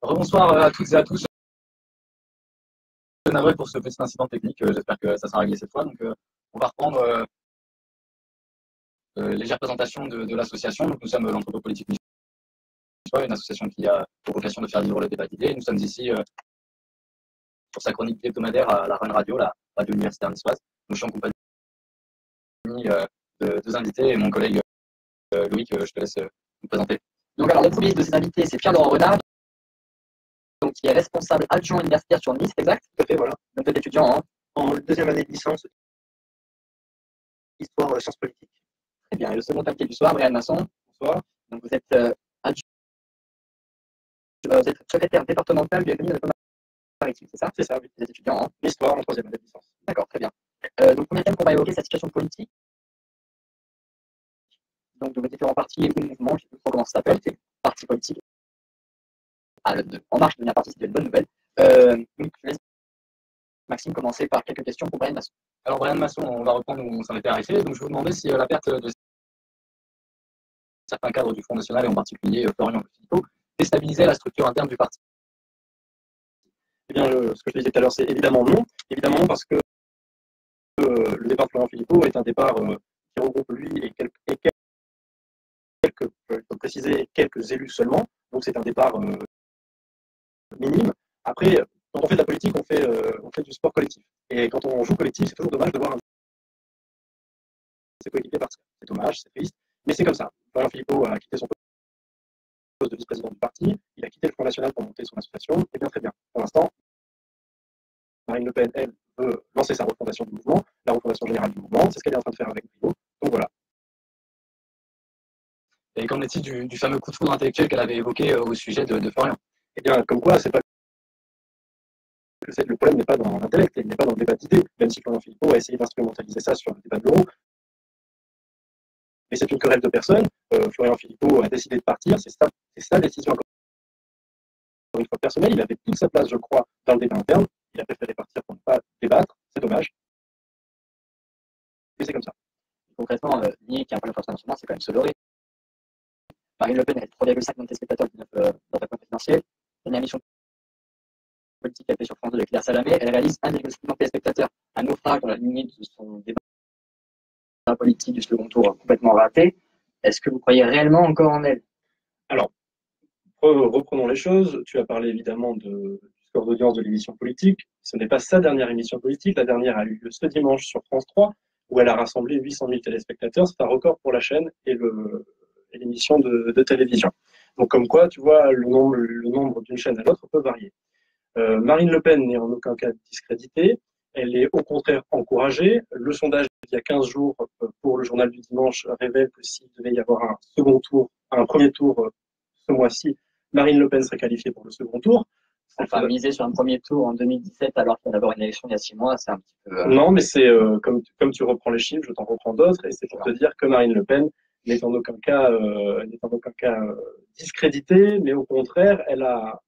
Bonsoir à toutes et à tous. Navré pour ce petit incident technique. J'espère que ça sera réglé cette fois. Donc, on va reprendre légère présentation de l'association. Nous sommes l'Entrepôt Politique Niçois, une association qui a pour vocation de faire vivre le débat d'idées. Nous sommes ici pour sa chronique hebdomadaire à la RUN Radio, la radio universitaire niçoise. Nous sommes en compagnie de deux invités et mon collègue Loïc, je te laisse nous présenter. Donc, alors, le premier de ces invités, c'est Pierre-Laurent Renard, donc, qui est responsable adjoint universitaire sur Nice, exact? Tout à fait, voilà. Donc, vous êtes étudiant en deuxième année de licence, histoire sciences politiques. Très bien. Et le second invité du soir, Brian Masson. Bonsoir. Donc, vous êtes secrétaire départemental du FMI de Maritime, c'est ça? C'est ça, oui. Vous êtes étudiant en histoire en troisième année de licence. D'accord, très bien. Donc, premier thème qu'on va évoquer, c'est la situation politique. Donc, de vos différents partis et mouvements, je ne sais plus trop comment ça s'appelle, partis politiques. En marche de devenir parti, c'est une bonne nouvelle. Donc, je laisse Maxime commencer par quelques questions pour Brian Masson. Alors, Brian Masson, on va reprendre où on s'en était arrêté. Donc, je vous demandais si la perte de certains cadres du Front National, et en particulier Florian Philippot, déstabilisait la structure interne du parti. Eh bien, ce que je disais tout à l'heure, c'est évidemment non. Évidemment, parce que le départ de Florian Philippot est un départ qui regroupe lui et quelques, je peux préciser, quelques élus seulement. Donc, c'est un départ minime. Après, quand on fait de la politique, on fait du sport collectif. Et quand on joue collectif, c'est toujours dommage de voir ses coéquipiers partir. C'est dommage, c'est triste, mais c'est comme ça. Florian Philippot a quitté son poste de vice-président du parti, il a quitté le Front National pour monter son association, et bien très bien. Pour l'instant, Marine Le Pen, elle, veut lancer sa refondation du mouvement, la refondation générale du mouvement, c'est ce qu'elle est en train de faire avec Briot. Donc voilà. Et qu'en est-il du fameux coup de foudre intellectuel qu'elle avait évoqué au sujet de Florian? Eh bien, comme quoi, c'est pas le problème n'est pas dans l'intellect, il n'est pas dans le débat d'idées, même si Florian Philippot a essayé d'instrumentaliser ça sur le débat de l'euro. Mais c'est une querelle de personnes. Florian Philippot a décidé de partir, c'est sa décision encore une fois personnelle. Il avait toute sa place, je crois, dans le débat interne. Il a préféré partir pour ne pas débattre, c'est dommage. Mais c'est comme ça. Concrètement, nier qu'il y a un problème de financement, c'est quand même se leurrer. Marine Le Pen a 3,5 millions de téléspectateurs dans sa campagne présidentielle. Une émission politique qui a fait sur France 2 avec Claire Salamé, elle réalise 1,6 million de téléspectateurs. Un naufrage dans la lignée de son débat politique du second tour complètement raté. Est-ce que vous croyez réellement encore en elle? Alors, reprenons les choses. Tu as parlé évidemment du score d'audience de l'émission politique. Ce n'est pas sa dernière émission politique. La dernière a eu lieu ce dimanche sur France 3, où elle a rassemblé 800 000 téléspectateurs. C'est un record pour la chaîne et l'émission de télévision. Donc, comme quoi, tu vois, le nombre d'une chaîne à l'autre peut varier. Marine Le Pen n'est en aucun cas discréditée. Elle est au contraire encouragée. Le sondage d'il y a 15 jours pour le journal du dimanche révèle que s'il devait y avoir un premier tour ce mois-ci, Marine Le Pen serait qualifiée pour le second tour. Enfin, miser sur un premier tour en 2017 alors qu'il va y avoir une élection il y a 6 mois, c'est un petit peu... Non, mais c'est comme tu reprends les chiffres, je t'en reprends d'autres, et c'est pour te dire que Marine Le Pen n'est en aucun cas discréditée, mais au contraire, elle a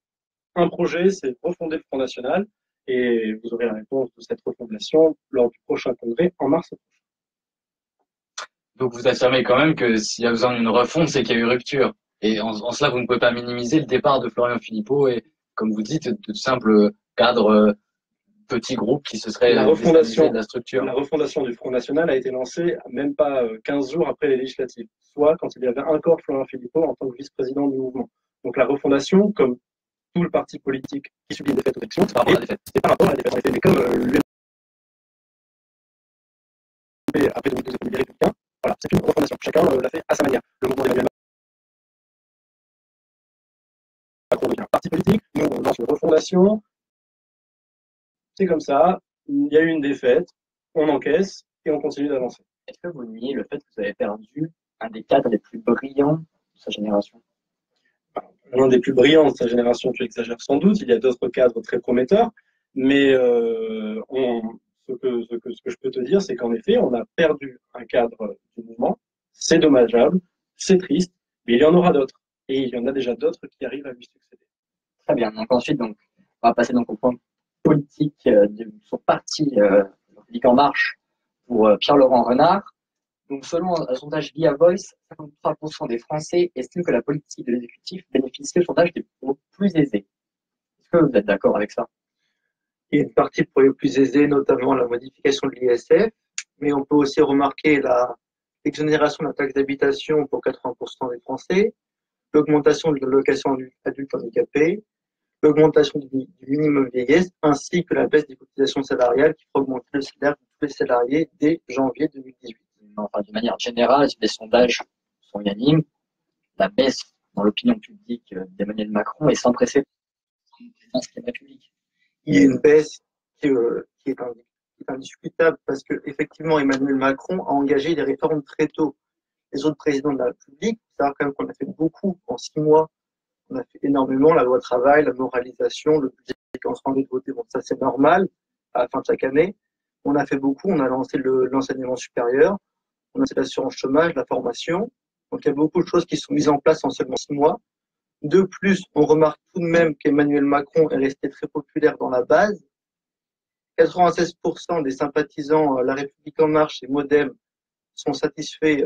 un projet, c'est refonder le Front National, et vous aurez la réponse de cette refondation lors du prochain congrès en mars prochain. Donc vous affirmez quand même que s'il y a besoin d'une refonte, c'est qu'il y a eu rupture. Et en cela, vous ne pouvez pas minimiser le départ de Florian Philippot et, comme vous dites, de simples cadres, petits groupes qui se seraient déstabilisés de la structure. La refondation du Front National a été lancée même pas 15 jours après les législatives, soit quand il y avait encore Florian Philippot en tant que vice-président du mouvement. Donc la refondation, comme tout le parti politique qui subit une défaite aux élections, c'est par rapport à la défaite. C'est par rapport à la défaite, en effet. Mais comme l'UMP, après 2012, est devenu républicain, voilà, c'est une refondation. Chacun l'a fait à sa manière. Le mouvement d'Emmanuel Macron devient un parti politique, nous on lance une refondation. C'est comme ça, il y a eu une défaite, on encaisse, et on continue d'avancer. Est-ce que vous niez le fait que vous avez perdu un des cadres les plus brillants de sa génération? L'un des plus brillants de sa génération, tu exagères sans doute, il y a d'autres cadres très prometteurs, mais ce que je peux te dire, c'est qu'en effet, on a perdu un cadre du mouvement, c'est dommageable, c'est triste, mais il y en aura d'autres, et il y en a déjà d'autres qui arrivent à lui succéder. Très bien. Donc ensuite, donc, on va passer donc au point politique de son parti, République En Marche, pour Pierre-Laurent Renard. Donc, selon un sondage Via Voice, 53% des Français estiment que la politique de l'exécutif bénéficie au sondage des plus aisés. Est-ce que vous êtes d'accord avec ça? Il y a une partie pour les plus aisés, notamment la modification de l'ISF, mais on peut aussi remarquer l'exonération de la taxe d'habitation pour 80% des Français, l'augmentation de l'allocation adulte handicapé, l'augmentation du minimum vieillesse, ainsi que la baisse des cotisations salariales qui fera augmenter le salaire de tous les salariés dès janvier 2018. Enfin, de manière générale, les sondages sont unanimes. La baisse dans l'opinion publique d'Emmanuel Macron est sans précédent dans la présidence de la République. Il y a une baisse qui est indiscutable parce que effectivement Emmanuel Macron a engagé des réformes très tôt. Les autres présidents de la République, il faut savoir quand même qu'on a fait beaucoup en 6 mois. On a fait énormément, la loi travail, la moralisation, le budget qu'on se rendait de voter. Bon, ça c'est normal à la fin de chaque année. On a fait beaucoup, on a lancé l'enseignement supérieur, on a lancé l'assurance chômage, la formation. Donc il y a beaucoup de choses qui sont mises en place en seulement 6 mois. De plus, on remarque tout de même qu'Emmanuel Macron est resté très populaire dans la base. 96% des sympathisants La République En Marche et Modem sont satisfaits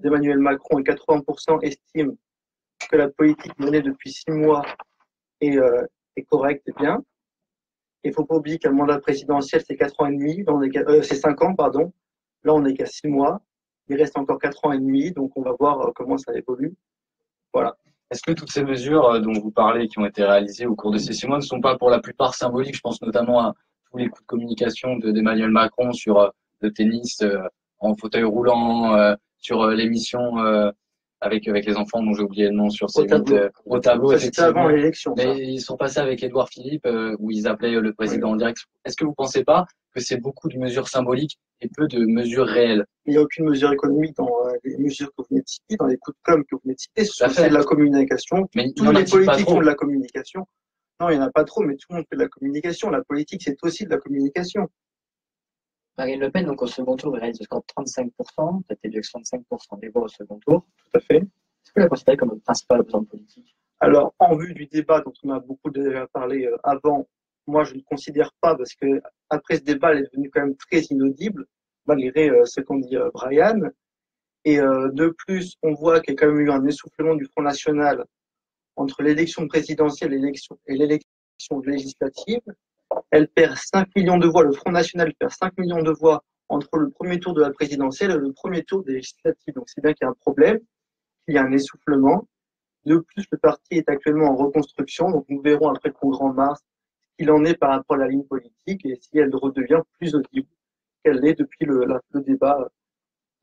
d'Emmanuel Macron et 80% estiment que la politique menée depuis 6 mois est correcte et bien. Il ne faut pas oublier qu'un mandat présidentiel, c'est 4 ans et demi, c'est 5 ans, pardon. Là, on n'est qu'à 6 mois. Il reste encore 4 ans et demi, donc on va voir comment ça évolue. Voilà. Est-ce que toutes ces mesures dont vous parlez, qui ont été réalisées au cours de ces 6 mois, ne sont pas pour la plupart symboliques? Je pense notamment à tous les coups de communication d'Emmanuel Macron sur le tennis en fauteuil roulant, sur l'émission avec les enfants dont j'ai oublié le nom sur C8, au tableau, effectivement. C'était avant l'élection. Mais ils sont passés avec Édouard Philippe où ils appelaient le président en direct. Est-ce que vous ne pensez pas que c'est beaucoup de mesures symboliques et peu de mesures réelles? Il n'y a aucune mesure économique dans les mesures que vous venez de citer, dans les coups de com' que vous venez de citer. C'est de la communication. Mais tous les politiques font de la communication. Non, il n'y en a pas trop, mais tout le monde fait de la communication. La politique, c'est aussi de la communication. Marine Le Pen, donc au second tour, réalise le score de 35%, peut-être élu avec 65% des voix au second tour. Tout à fait. Est-ce que vous la considérez comme le principal opposant politique? Alors, en vue du débat dont on a beaucoup déjà parlé avant, moi, je ne le considère pas parce que après ce débat, elle est devenue quand même très inaudible, malgré ce qu'ont dit Brian. Et de plus, on voit qu'il y a quand même eu un essoufflement du Front National entre l'élection présidentielle et l'élection législative. Elle perd 5 millions de voix, le Front National perd 5 millions de voix entre le premier tour de la présidentielle et le premier tour des législatives. Donc c'est bien qu'il y a un problème, qu'il y a un essoufflement. De plus, le parti est actuellement en reconstruction, donc nous verrons après le congrès en mars ce qu'il en est par rapport à la ligne politique et si elle redevient plus audible qu'elle l'est depuis le débat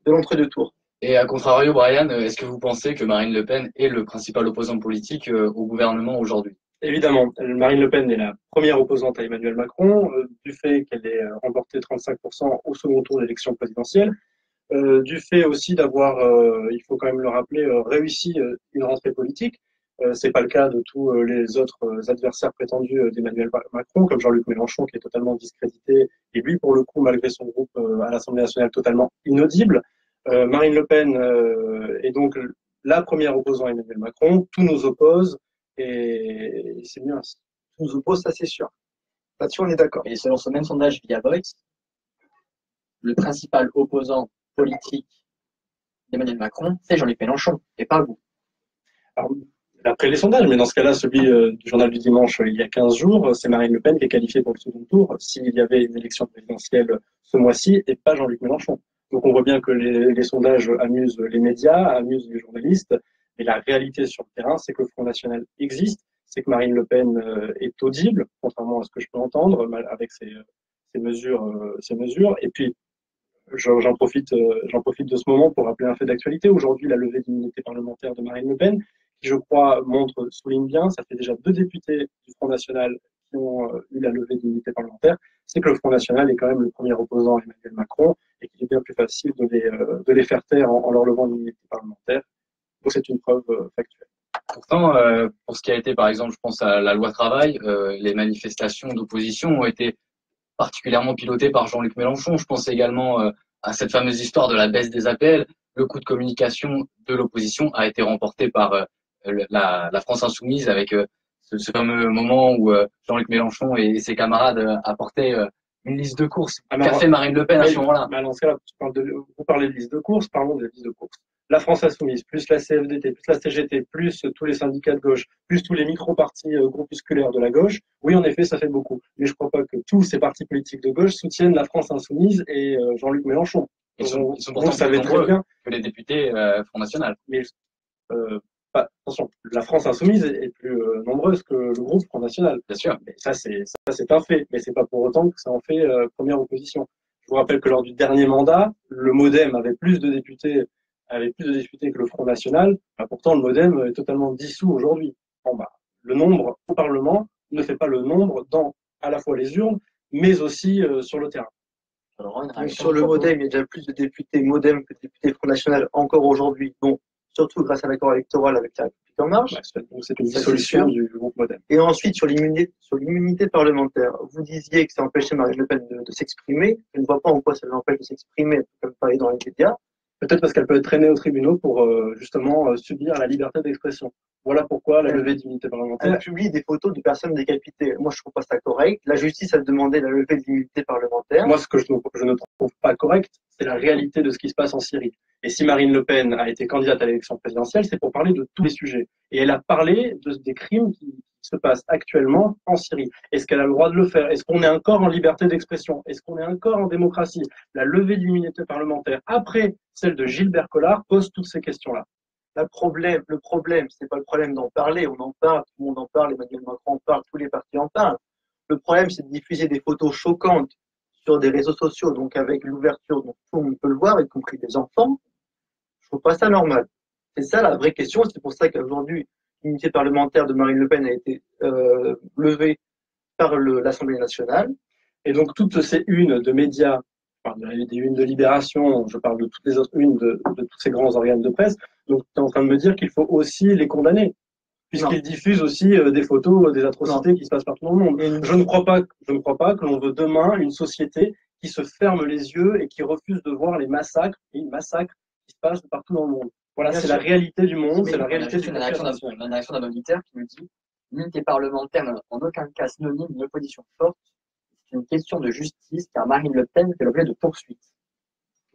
de l'entre-deux tours. Et à contrario, Brian, est-ce que vous pensez que Marine Le Pen est le principal opposant politique au gouvernement aujourd'hui? Évidemment, Marine Le Pen est la première opposante à Emmanuel Macron, du fait qu'elle ait remporté 35% au second tour de l'élection présidentielle, du fait aussi d'avoir, il faut quand même le rappeler, réussi une rentrée politique. C'est pas le cas de tous les autres adversaires prétendus d'Emmanuel Macron, comme Jean-Luc Mélenchon, qui est totalement discrédité, et lui, pour le coup, malgré son groupe à l'Assemblée nationale, totalement inaudible. Marine Le Pen est donc la première opposante à Emmanuel Macron. Tout nous oppose. Et c'est bien ainsi. Tout nous oppose, ça c'est sûr. Là-dessus, on est d'accord. Et selon ce même sondage Via Voice, le principal opposant politique d'Emmanuel Macron, c'est Jean-Luc Mélenchon, et pas vous. Alors, après les sondages, mais dans ce cas-là, celui du Journal du Dimanche il y a 15 jours, c'est Marine Le Pen qui est qualifiée pour le second tour s'il y avait une élection présidentielle ce mois-ci et pas Jean-Luc Mélenchon. Donc on voit bien que les sondages amusent les médias, amusent les journalistes. Et la réalité sur le terrain, c'est que le Front National existe, c'est que Marine Le Pen est audible, contrairement à ce que je peux entendre, avec ses mesures. Et puis, j'en profite de ce moment pour rappeler un fait d'actualité. Aujourd'hui, la levée d'immunité parlementaire de Marine Le Pen, qui je crois souligne bien, ça fait déjà 2 députés du Front National qui ont eu la levée d'immunité parlementaire, c'est que le Front National est quand même le premier opposant à Emmanuel Macron et qu'il est bien plus facile de les faire taire en leur levant l'immunité parlementaire. Donc c'est une preuve factuelle. Pourtant, pour ce qui a été, par exemple, je pense à la loi travail, les manifestations d'opposition ont été particulièrement pilotées par Jean-Luc Mélenchon. Je pense également à cette fameuse histoire de la baisse des APL. Le coup de communication de l'opposition a été remporté par la France Insoumise avec ce fameux moment où Jean-Luc Mélenchon et ses camarades apportaient une liste de courses. Qu'a fait Marine Le Pen à ce moment-là? Dans ce cas-là, vous parlez de liste de courses, parlons de la liste de courses. La France Insoumise, plus la CFDT, plus la CGT, plus tous les syndicats de gauche, plus tous les micro-partis groupusculaires de la gauche, oui, en effet, ça fait beaucoup. Mais je ne crois pas que tous ces partis politiques de gauche soutiennent la France Insoumise et Jean-Luc Mélenchon. Ils sont pourtant vous savez très bien que les députés Front National. Mais attention, la France Insoumise est plus nombreuse que le groupe Front National. Bien sûr. Mais ça, c'est un fait. Mais c'est pas pour autant que ça en fait première opposition. Je vous rappelle que lors du dernier mandat, le MoDem avait plus de députés que le Front National. Pourtant, le MoDem est totalement dissous aujourd'hui. Le nombre au Parlement ne fait pas le nombre dans à la fois les urnes, mais aussi sur le terrain. Sur le MoDem, il y a déjà plus de députés MoDem que de députés Front National encore aujourd'hui. Bon, surtout grâce à l'accord électoral avec la République En Marche. Donc c'est une dissolution du groupe MoDem. Et ensuite, sur l'immunité parlementaire, vous disiez que ça empêchait Marine Le Pen de s'exprimer. Je ne vois pas en quoi ça l'empêche de s'exprimer, comme parler dans les médias. Peut-être parce qu'elle peut être traînée aux tribunaux pour justement subir la liberté d'expression. Voilà pourquoi la levée d'immunité parlementaire. Elle publie des photos de personnes décapitées. Moi, je trouve pas ça correct. La justice a demandé la levée de l'immunité parlementaire. Moi, ce que je ne trouve pas correct, c'est la réalité de ce qui se passe en Syrie. Et si Marine Le Pen a été candidate à l'élection présidentielle, c'est pour parler de tous les sujets. Et elle a parlé des crimes qui se passent actuellement en Syrie. Est-ce qu'elle a le droit de le faire? Est-ce qu'on est encore en liberté d'expression? Est-ce qu'on est encore en démocratie? La levée de l'immunité parlementaire, après celle de Gilbert Collard, pose toutes ces questions-là. Le problème, c'est pas le problème d'en parler. On en parle, tout le monde en parle, Emmanuel Macron en parle, tous les partis en parlent. Le problème, c'est de diffuser des photos choquantes sur des réseaux sociaux, donc avec l'ouverture, donc tout le monde peut le voir, y compris des enfants. Je trouve pas ça normal. C'est ça la vraie question. C'est pour ça qu'aujourd'hui, l'immunité parlementaire de Marine Le Pen a été levée par l'Assemblée nationale. Et donc, toutes ces unes de médias, des unes de Libération, je parle de toutes les autres unes de tous ces grands organes de presse, donc tu es en train de me dire qu'il faut aussi les condamner, puisqu'ils diffusent aussi des photos des atrocités qui se passent partout dans le monde. Je ne crois pas que l'on veut demain une société qui se ferme les yeux et qui refuse de voir les massacres qui se passent partout dans le monde. Voilà, c'est la réalité du monde, c'est la réalité du monde. Une réaction d'un auditeur qui nous dit l'unité parlementaire n'est en aucun cas synonyme d'une opposition forte. C'est une question de justice car Marine Le Pen fait l'objet de poursuites.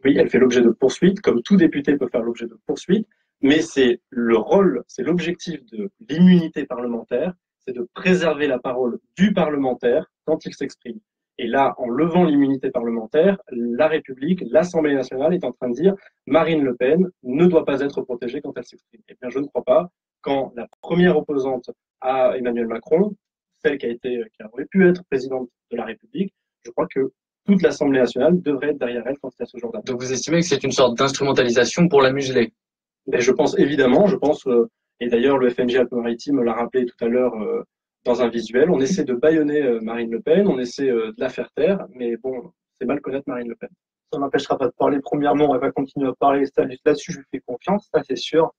Oui, elle fait l'objet de poursuites, comme tout député peut faire l'objet de poursuites, mais c'est le rôle, c'est l'objectif de l'immunité parlementaire, c'est de préserver la parole du parlementaire quand il s'exprime. Et là, en levant l'immunité parlementaire, la République, l'Assemblée nationale est en train de dire Marine Le Pen ne doit pas être protégée quand elle s'exprime. Eh bien, je ne crois pas. Quand la première opposante à Emmanuel Macron, celle qui aurait pu être présidente de la République, je crois que toute l'Assemblée nationale devrait être derrière elle quand il y a ce genre d'attaque. Donc vous estimez que c'est une sorte d'instrumentalisation pour la museler? Mais je pense évidemment, et d'ailleurs le FNJ Alpes-Maritimes l'a rappelé tout à l'heure dans un visuel, on essaie de bâillonner Marine Le Pen, on essaie de la faire taire, mais bon, c'est mal connaître Marine Le Pen. Ça n'empêchera pas de parler. Premièrement, elle va continuer à parler. Là-dessus, je lui fais confiance, ça c'est sûr.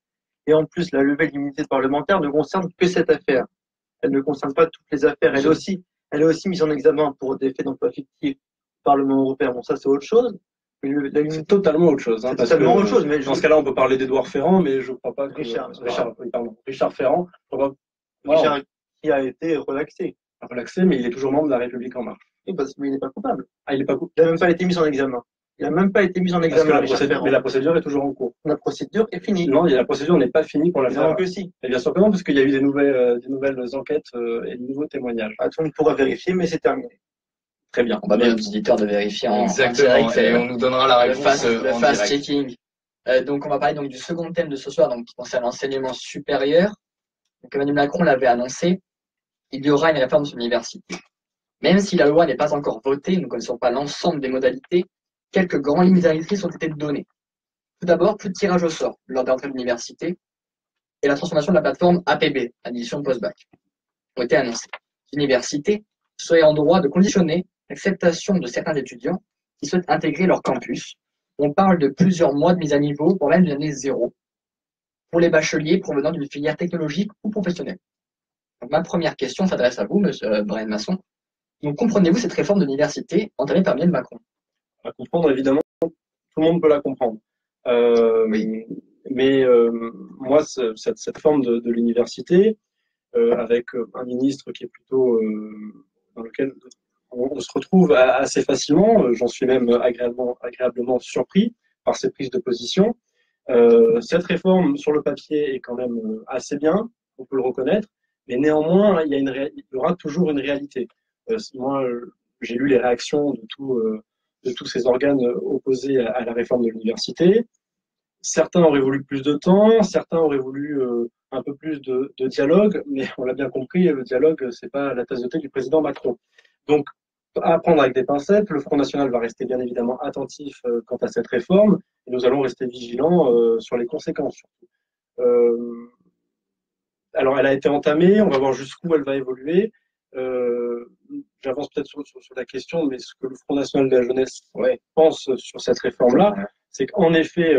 Et en plus, la levée de l'immunité parlementaire ne concerne que cette affaire. Elle ne concerne pas toutes les affaires. Elle est aussi mise en examen pour des faits d'emploi fictif au Parlement européen. Bon, ça c'est autre chose. C'est totalement autre chose. C'est totalement autre chose. Mais dans ce cas-là, on peut parler d'Édouard Ferrand, mais je ne crois pas que Richard Ferrand, Richard qui a été relaxé. Relaxé, mais il est toujours membre de la République En Marche. Oui, mais il n'est pas coupable. Ah, il n'est pas coupable. Il n'a même pas été mis en examen. Il n'a même pas été mis en examen. Mais la procédure est toujours en cours. La procédure est finie. Non, la procédure n'est pas finie pour l'affaire. Non, que si. Et bien sûr que non, parce qu'il y a eu des nouvelles enquêtes et de nouveaux témoignages. Tout le monde pourra vérifier, mais c'est terminé. Très bien. On va bien aux auditeurs de vérifier en direct. Et on nous donnera la réponse le fast-checking. Donc, on va parler donc du second thème de ce soir, donc, qui concerne l'enseignement supérieur. Donc, Emmanuel Macron l'avait annoncé, il y aura une réforme sur l'université. Même si la loi n'est pas encore votée, nous ne connaissons pas l'ensemble des modalités, quelques grandes lignes directrices ont été données. Tout d'abord, plus de tirage au sort lors de l'entrée de l'université et la transformation de la plateforme APB, admission post-bac, ont été annoncées. universités seraient en droit de conditionner l'acceptation de certains étudiants qui souhaitent intégrer leur campus. On parle de plusieurs mois de mise à niveau, pour même d'une année zéro, pour les bacheliers provenant d'une filière technologique ou professionnelle. Donc, ma première question s'adresse à vous, monsieur Brian Masson. Donc, comprenez-vous cette réforme de l'université entamée par Emmanuel Macron? À comprendre, évidemment, tout le monde peut la comprendre. Oui. Mais moi, cette forme de l'université, avec un ministre qui est plutôt dans lequel on se retrouve assez facilement, j'en suis même agréablement surpris par ces prises de position. Cette réforme sur le papier est quand même assez bien, on peut le reconnaître, mais néanmoins, il y aura toujours une réalité. Moi, j'ai lu les réactions de tous ces organes opposés à la réforme de l'université. Certains auraient voulu plus de temps, certains auraient voulu un peu plus de dialogue, mais on l'a bien compris, le dialogue, c'est pas la tasse de thé du président Macron. Donc, à prendre avec des pincettes, le Front National va rester bien évidemment attentif quant à cette réforme, et nous allons rester vigilants sur les conséquences. Alors, elle a été entamée, on va voir jusqu'où elle va évoluer. J'avance peut-être sur la question, mais ce que le Front National de la jeunesse pense sur cette réforme-là, c'est qu'en effet,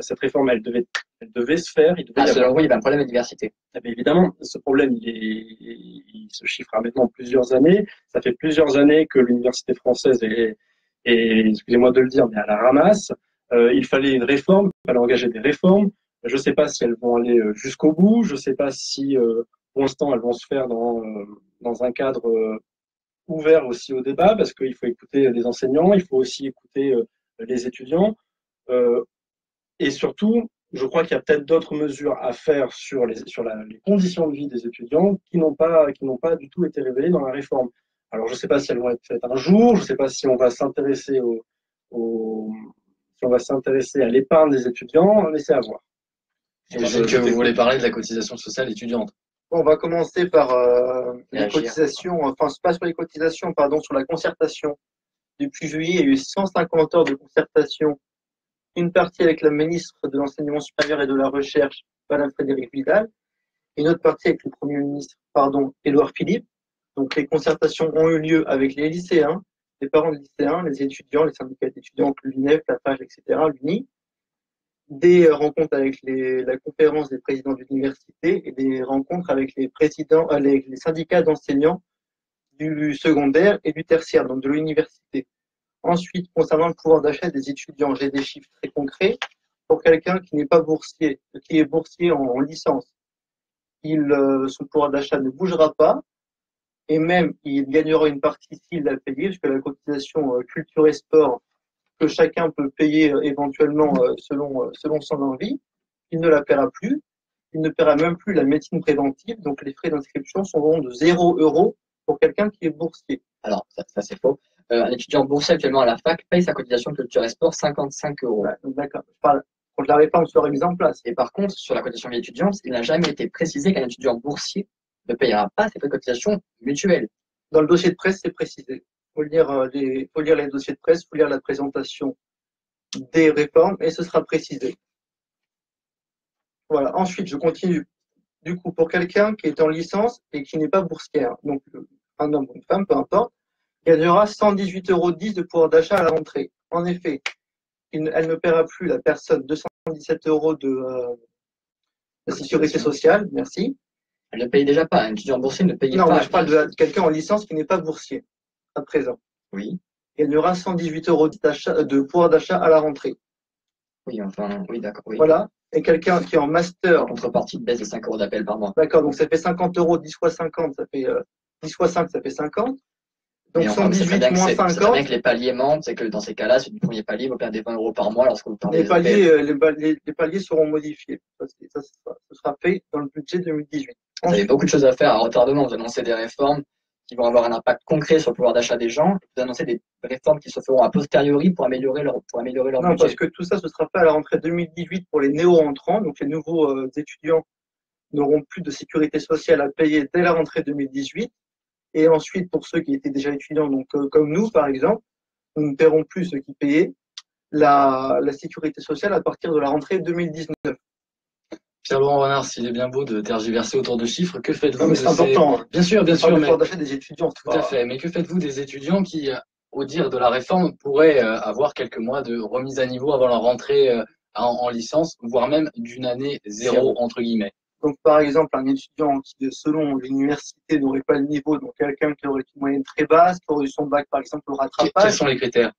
cette réforme, elle devait se faire. Selon vous, il y a un problème à diversité. Mais évidemment, ce problème, il se chiffre à maintenant plusieurs années. Ça fait plusieurs années que l'université française est, excusez-moi de le dire, mais à la ramasse. Il fallait une réforme, il fallait engager des réformes. Je ne sais pas si elles vont aller jusqu'au bout. Je ne sais pas si, pour l'instant, elles vont se faire dans un cadre ouvert aussi au débat, parce qu'il faut écouter les enseignants, il faut aussi écouter les étudiants. Et surtout, je crois qu'il y a peut-être d'autres mesures à faire sur les conditions de vie des étudiants qui n'ont pas du tout été révélées dans la réforme. Alors, je ne sais pas si elles vont être faites un jour, je ne sais pas si on va s'intéresser si on va s'intéresser à l'épargne des étudiants, mais c'est à voir. J'imagine que vous voulez parler de la cotisation sociale étudiante. On va commencer par les cotisations, enfin, pas sur les cotisations, pardon, sur la concertation. Depuis juillet, il y a eu 150 heures de concertation. Une partie avec la ministre de l'Enseignement supérieur et de la Recherche, Madame Frédérique Vidal, et une autre partie avec le Premier ministre, Édouard Philippe. Donc, les concertations ont eu lieu avec les lycéens, les parents de lycéens, les étudiants, les syndicats d'étudiants, l'UNEF, la FAGE, etc., l'UNI. Des rencontres avec la conférence des présidents d'université et des rencontres avec les syndicats d'enseignants du secondaire et du tertiaire, donc de l'université. Ensuite, concernant le pouvoir d'achat des étudiants, j'ai des chiffres très concrets. Pour quelqu'un qui n'est pas boursier, qui est boursier en licence, son pouvoir d'achat ne bougera pas, et même il gagnera une partie s'il l'a payé, puisque la cotisation culture et sport que chacun peut payer éventuellement selon son envie, il ne la paiera plus. Il ne paiera même plus la médecine préventive, donc les frais d'inscription seront de 0 € pour quelqu'un qui est boursier. Alors, ça c'est faux. Un étudiant boursier actuellement à la fac paye sa cotisation culture et sport 55 €. Ouais, d'accord. Je parle quand la réforme sera mise en place. Et par contre, sur la cotisation vie étudiante, il n'a jamais été précisé qu'un étudiant boursier ne payera pas ses frais de cotisation mutuelle. Dans le dossier de presse, c'est précisé. Faut lire les dossiers de presse, faut lire la présentation des réformes et ce sera précisé. Voilà. Ensuite, je continue. Du coup, pour quelqu'un qui est en licence et qui n'est pas boursière, donc un homme ou une femme, peu importe, gagnera 118,10 € de pouvoir d'achat à la rentrée. En effet, elle ne paiera plus, la personne, 217 € de sécurité sociale, merci. Elle ne paye déjà pas, un étudiant boursier ne paye pas. Non, je parle de quelqu'un en licence qui n'est pas boursier, à présent. Oui. Et elle aura 118 € de pouvoir d'achat à la rentrée. Oui, enfin, oui, d'accord. Oui. Voilà. Et quelqu'un qui est en master. En contrepartie de baisse de 5 € d'appel par mois. D'accord, donc ça fait 50 €, 10 fois 50, ça fait 10 fois 5, ça fait 50. Donc enfin, 118 moins 50. C'est bien que les paliers mentent, c'est que dans ces cas-là, c'est du premier palier, vous perdez 20 € par mois lorsque vous parlez les paliers seront modifiés. Ça sera fait dans le budget 2018. Vous avez beaucoup de choses à faire à retardement. Vous annoncez des réformes qui vont avoir un impact concret sur le pouvoir d'achat des gens. Vous annoncez des réformes qui se feront a posteriori pour améliorer leur budget. Non, parce que tout ça, ce sera fait à la rentrée 2018 pour les néo-entrants. Donc les nouveaux étudiants n'auront plus de sécurité sociale à payer dès la rentrée 2018. Et ensuite, pour ceux qui étaient déjà étudiants, donc comme nous, par exemple, nous ne paierons plus ceux qui payaient la sécurité sociale à partir de la rentrée 2019. Pierre-Laurent Renard, s'il est bien beau de tergiverser autour de chiffres, que Non, faites-vous mais de c'est ces... important, hein. Bien sûr, On parle mais d'effort d'achat des étudiants, c'est tout à pas- fait. Mais que faites-vous des étudiants qui, au dire de la réforme, pourraient avoir quelques mois de remise à niveau avant leur rentrée en licence, voire même d'une année zéro, entre guillemets. Donc, par exemple, un étudiant qui, selon l'université, n'aurait pas le niveau, donc quelqu'un qui aurait une moyenne très basse, qui aurait eu son bac, par exemple, au Quels rattrapage, sont les critères?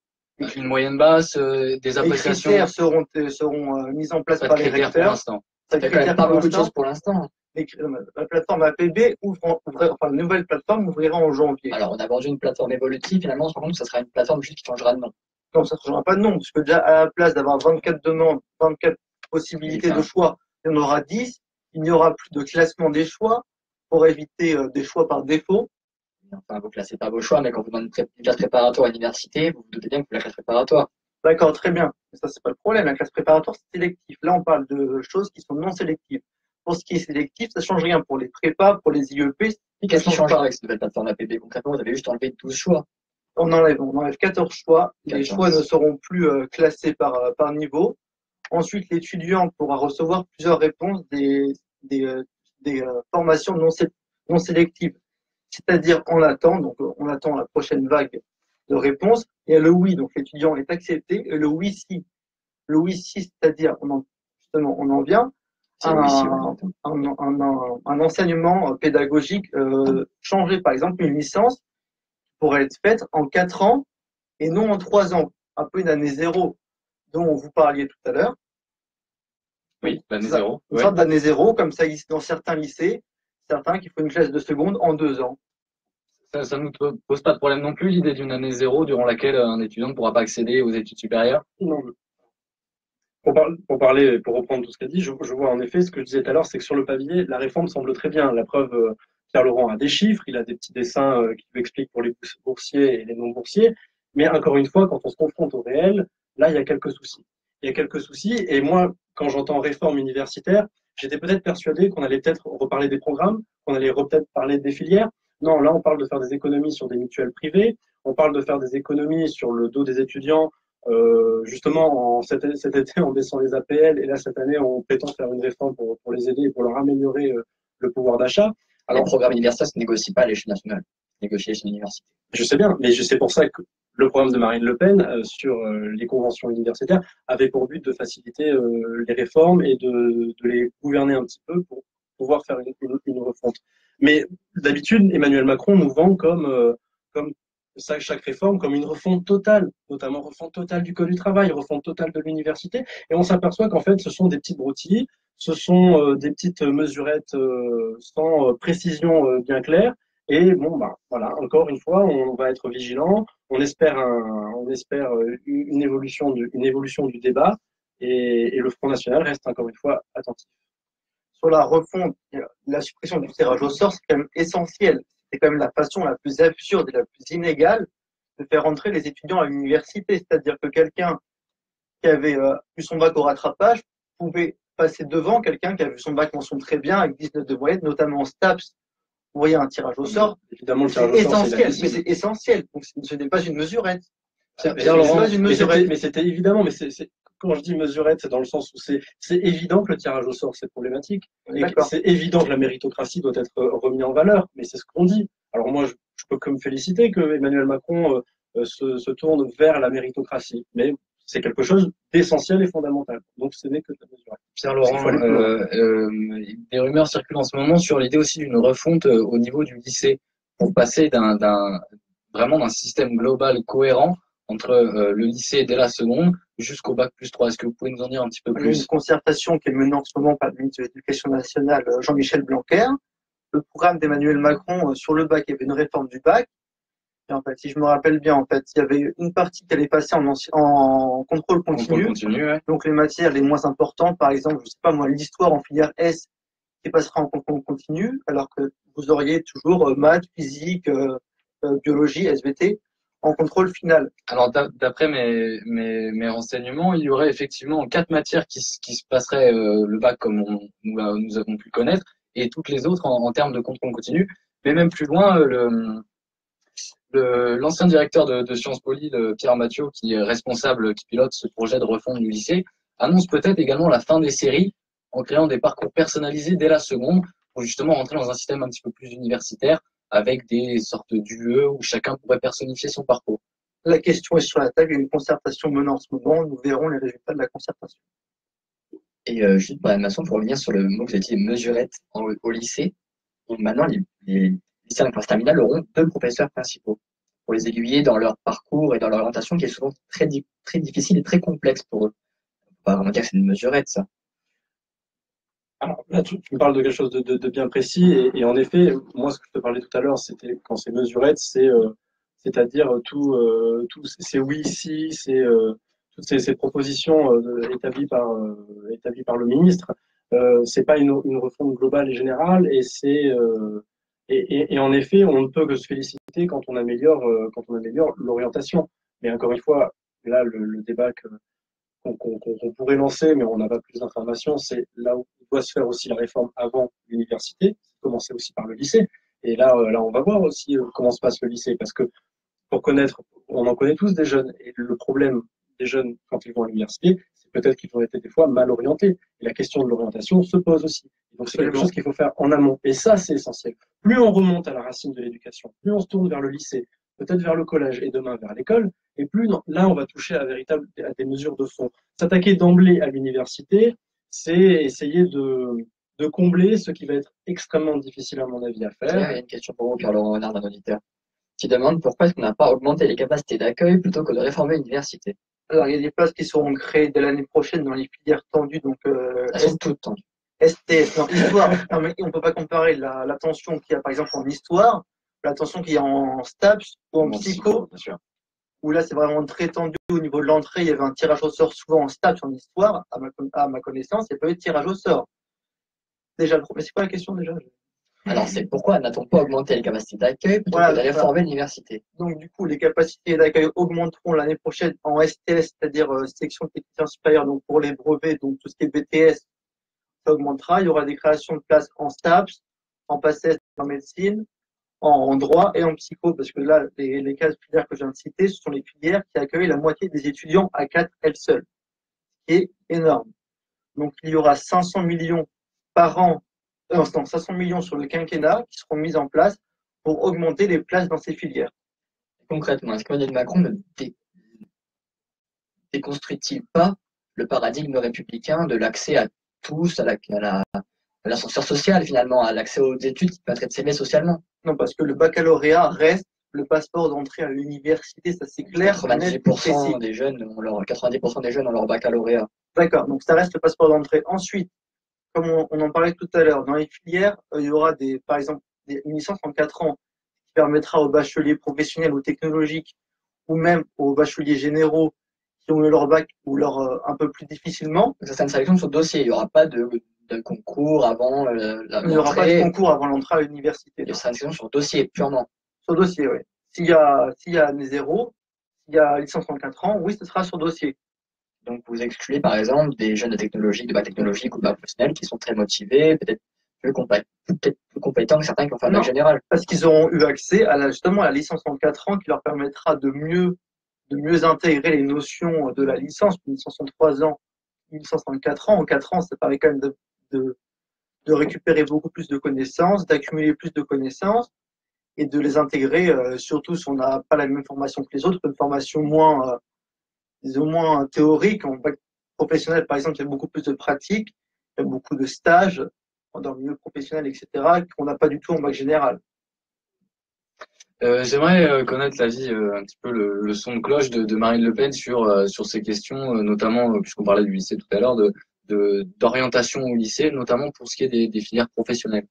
Une moyenne basse, des les appréciations, critères seront mis en place pas de par les critères pour recteurs. l'instant. Ça Il y a quand même pas beaucoup de choses pour l'instant. La plateforme APB enfin, la nouvelle plateforme ouvrira en janvier. Alors, on a vendu une plateforme évolutive. Finalement, par contre, ça sera une plateforme juste qui changera de nom. Non, ça ne changera pas de nom, parce que déjà, à la place d'avoir 24 demandes, 24 possibilités de choix, il y en aura 10. Il n'y aura plus de classement des choix pour éviter des choix par défaut. Enfin, vous classez pas vos choix, mais quand vous demandez une classe préparatoire à l'université, vous vous doutez bien que vous la classe préparatoire. D'accord, très bien. Mais ça, c'est pas le problème. La classe préparatoire, c'est sélectif. Là, on parle de choses qui sont non sélectives. Pour ce qui est sélectif, ça change rien pour les prépas, pour les IEP. Et qu'est-ce qui changera avec cette nouvelle plateforme APB? Concrètement, vous avez juste enlevé 12 choix. On enlève 14 choix. Les 14. choix ne seront plus classés par niveau. Ensuite, l'étudiant pourra recevoir plusieurs réponses des formations non sélectives. C'est-à-dire, on attend la prochaine vague de réponses. Il y a le oui, donc l'étudiant est accepté, et le oui si. Le oui si, c'est-à-dire, on en vient à C'est oui, si, on entend. un enseignement pédagogique changé. Par exemple, une licence pourrait être faite en 4 ans et non en 3 ans. Un peu une année zéro dont vous parliez tout à l'heure. Oui, l'année Ça, zéro. Une Ouais. sorte d'année zéro, comme ça existe dans certains lycées, certains qui font une classe de seconde en 2 ans. Ça ne nous pose pas de problème non plus, l'idée d'une année zéro durant laquelle un étudiant ne pourra pas accéder aux études supérieures. Non. Pour reprendre tout ce qu'a dit, je vois en effet ce que je disais tout à l'heure, c'est que sur le papier, la réforme semble très bien. La preuve, Pierre Laurent a des chiffres, il a des petits dessins qui lui expliquent pour les boursiers et les non-boursiers. Mais encore une fois, quand on se confronte au réel, là, il y a quelques soucis. Il y a quelques soucis. Et moi, quand j'entends réforme universitaire, j'étais peut-être persuadé qu'on allait peut-être reparler des programmes, qu'on allait peut-être parler des filières. Non, là, on parle de faire des économies sur des mutuelles privées. On parle de faire des économies sur le dos des étudiants justement, cet été, on descend les APL et là, cette année, on prétend faire une réforme pour les aider et pour leur améliorer le pouvoir d'achat. Alors, le programme universitaire ne se négocie pas à l'échelle nationale, c'est négocié chez l'université. Je sais bien, mais c'est pour ça que le programme de Marine Le Pen sur les conventions universitaires avait pour but de faciliter les réformes et de les gouverner un petit peu pour pouvoir faire une refonte. Mais d'habitude, Emmanuel Macron nous vend comme chaque réforme comme une refonte totale, notamment refonte totale du code du travail, refonte totale de l'université, et on s'aperçoit qu'en fait, ce sont des petites broutilles, ce sont des petites mesurettes sans précision bien claire. Et bon, bah, voilà, encore une fois, on va être vigilant. On espère une évolution du débat et le Front National reste encore une fois attentif. Sur la refonte, la suppression du tirage au sort, c'est quand même essentiel. C'est quand même la façon la plus absurde et la plus inégale de faire entrer les étudiants à l'université. C'est-à-dire que quelqu'un qui avait eu son bac au rattrapage pouvait passer devant quelqu'un qui a vu son bac mention très bien avec 19 de moyenne, notamment en STAPS. Vous voyez un tirage au sort, évidemment, le tirage c'est au sort, essentiel, mais c'est essentiel. Donc ce n'est pas une mesurette. Mais c'était évidemment, mais quand je dis mesurette, c'est dans le sens où c'est évident que le tirage au sort, c'est problématique. Et c'est évident que la méritocratie doit être remise en valeur, mais c'est ce qu'on dit. Alors moi, je peux que me féliciter que Emmanuel Macron se tourne vers la méritocratie, mais c'est quelque chose d'essentiel et fondamental. Donc ce n'est que de la mesurette. Pierre-Laurent, des rumeurs circulent en ce moment sur l'idée aussi d'une refonte au niveau du lycée pour passer vraiment d'un système global cohérent entre le lycée dès la seconde jusqu'au bac plus 3. Est-ce que vous pouvez nous en dire un petit peu Il y a une plus? concertation qui est menée en ce moment par le ministre de l'Éducation nationale, Jean-Michel Blanquer. Le programme d'Emmanuel Macron sur le bac, il y avait une réforme du bac. Et en fait, si je me rappelle bien, en fait, il y avait une partie qui allait passer en contrôle continu. Ouais. Donc les matières les moins importantes, par exemple, je sais pas moi, l'histoire en filière S qui passera en contrôle continu, alors que vous auriez toujours maths, physique, biologie, SVT en contrôle final. Alors d'après mes renseignements, il y aurait effectivement 4 matières qui se passeraient le bac comme nous avons pu le connaître, et toutes les autres en termes de contrôle continu. Mais même plus loin, l'ancien directeur de Sciences Po Lille, Pierre Mathieu, qui est responsable, qui pilote ce projet de refonte du lycée, annonce peut-être également la fin des séries en créant des parcours personnalisés dès la seconde pour justement rentrer dans un système un petit peu plus universitaire avec des sortes d'UE où chacun pourrait personnifier son parcours. La question est sur la table, il y a une concertation menée en ce moment, nous verrons les résultats de la concertation. Et juste pour l'animation, pour revenir sur le mot que j'ai dit, mesurette au lycée, donc maintenant les lycéens de classe terminale auront 2 professeurs principaux pour les aiguiller dans leur parcours et dans leur orientation qui est souvent très difficile et très complexe pour eux. On peut pas vraiment dire que c'est une mesurette, ça. Alors là, tu me parles de quelque chose de bien précis, et en effet, moi, ce que je te parlais tout à l'heure, c'était quand c'est mesurette, c'est-à-dire tout, c'est oui, si, toutes ces propositions établies par le ministre. C'est pas une refonte globale et générale, et en effet, on ne peut que se féliciter quand on améliore l'orientation. Mais encore une fois, là, le débat qu'on pourrait lancer, mais on n'a pas plus d'informations, c'est là où doit se faire aussi la réforme avant l'université, commencer aussi par le lycée. Et là, on va voir aussi comment se passe le lycée, parce que pour connaître, on en connaît tous des jeunes, et le problème des jeunes quand ils vont à l'université, c'est peut-être qu'ils ont été des fois mal orientés. Et la question de l'orientation se pose aussi. Et donc c'est quelque chose qu'il faut faire en amont. Et ça, c'est essentiel. Plus on remonte à la racine de l'éducation, plus on se tourne vers le lycée, peut-être vers le collège et demain vers l'école, et plus là, on va toucher à des mesures de fond. S'attaquer d'emblée à l'université, c'est essayer de combler ce qui va être extrêmement difficile, à mon avis, à Il y faire. a une question pour vous, Pierre-Laurent Renard, d'un auditeur, qui demande pourquoi est-ce qu'on n'a pas augmenté les capacités d'accueil plutôt que de réformer l'université. Alors, il y a des places qui seront créées dès l'année prochaine dans les filières tendues, donc Elles sont toutes tendues. STS, non, histoire. Non, mais on peut pas comparer la tension qu'il y a, par exemple, en histoire, la tension qu'il y a en STAPS ou en psycho, bien sûr. où là, c'est vraiment très tendu au niveau de l'entrée. Il y avait un tirage au sort souvent en STAPS, en histoire, à ma connaissance, il n'y a pas eu de tirage au sort. Déjà, mais c'est quoi la question déjà? Alors, c'est pourquoi n'a-t-on pas augmenté les capacités d'accueil plutôt que de réformer l'université? Donc, du coup, les capacités d'accueil augmenteront l'année prochaine en STS, c'est-à-dire section technicien supérieur, donc pour les brevets, donc tout ce qui est BTS, ça augmentera. Il y aura des créations de places en STAPS, en PACES, en médecine, en droit et en psycho, parce que là, les 4 filières que je viens de citer, ce sont les filières qui accueillent la moitié des étudiants à 4 elles seules, ce qui est énorme. Donc, il y aura 500 millions par an, 500 millions sur le quinquennat qui seront mis en place pour augmenter les places dans ces filières. Concrètement, est-ce qu'Emmanuel Macron ne déconstruit-il pas le paradigme républicain de l'accès à tous, à l'ascenseur social finalement, à l'accès aux études qui permettraient de s'aimer socialement? Non, parce que le baccalauréat reste le passeport d'entrée à l'université, ça c'est clair. 90% des jeunes ont leur baccalauréat. D'accord, donc ça reste le passeport d'entrée. Ensuite, comme on en parlait tout à l'heure, dans les filières, il y aura par exemple une licence en 4 ans qui permettra aux bacheliers professionnels ou technologiques ou même aux bacheliers généraux qui ont eu leur bac ou leur un peu plus difficilement. Ça sera une sélection sur dossier, il n'y aura pas de concours avant l'entrée. Il n'y aura pas de concours avant l'entrée à l'université. Il sera une sélection sur dossier, purement. Sur dossier, oui. S'il y a année 0, s'il y a licence en 4 ans, oui, ce sera sur dossier. Donc, vous excluez, par exemple, des jeunes de technologie, de bac technologique ou de bac professionnel qui sont très motivés, peut-être plus compétents que certains qui ont fait un bac général. Parce qu'ils auront eu accès justement à la licence en 4 ans qui leur permettra de mieux intégrer les notions de la licence. Une licence en 3 ans, une licence en 4 ans. En 4 ans, ça permet quand même de récupérer beaucoup plus de connaissances, d'accumuler plus de connaissances et de les intégrer, surtout si on n'a pas la même formation que les autres, une formation moins théorique. En bac professionnel, par exemple, il y a beaucoup plus de pratiques, il y a beaucoup de stages dans le milieu professionnel, etc., qu'on n'a pas du tout en bac général. J'aimerais connaître l'avis, un petit peu le son de cloche de Marine Le Pen sur ces questions, notamment, puisqu'on parlait du lycée tout à l'heure, d'orientation au lycée, notamment pour ce qui est des filières professionnelles.